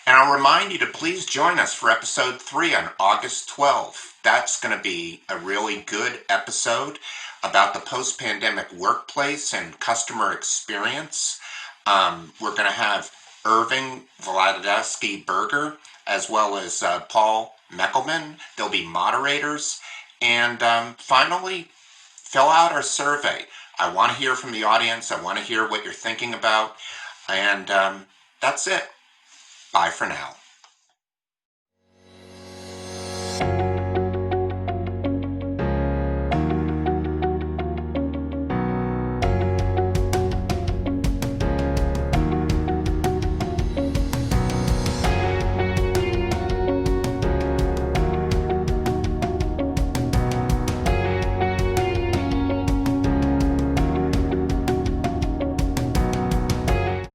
And I'll remind you to please join us for episode 3 on August 12th. That's going to be a really good episode about the post-pandemic workplace and customer experience. We're going to have Irving Vladadowski-Berger, as well as Paul Meckelman. They'll be moderators. And finally, fill out our survey. I want to hear from the audience. I want to hear what you're thinking about. And that's it. Bye for now.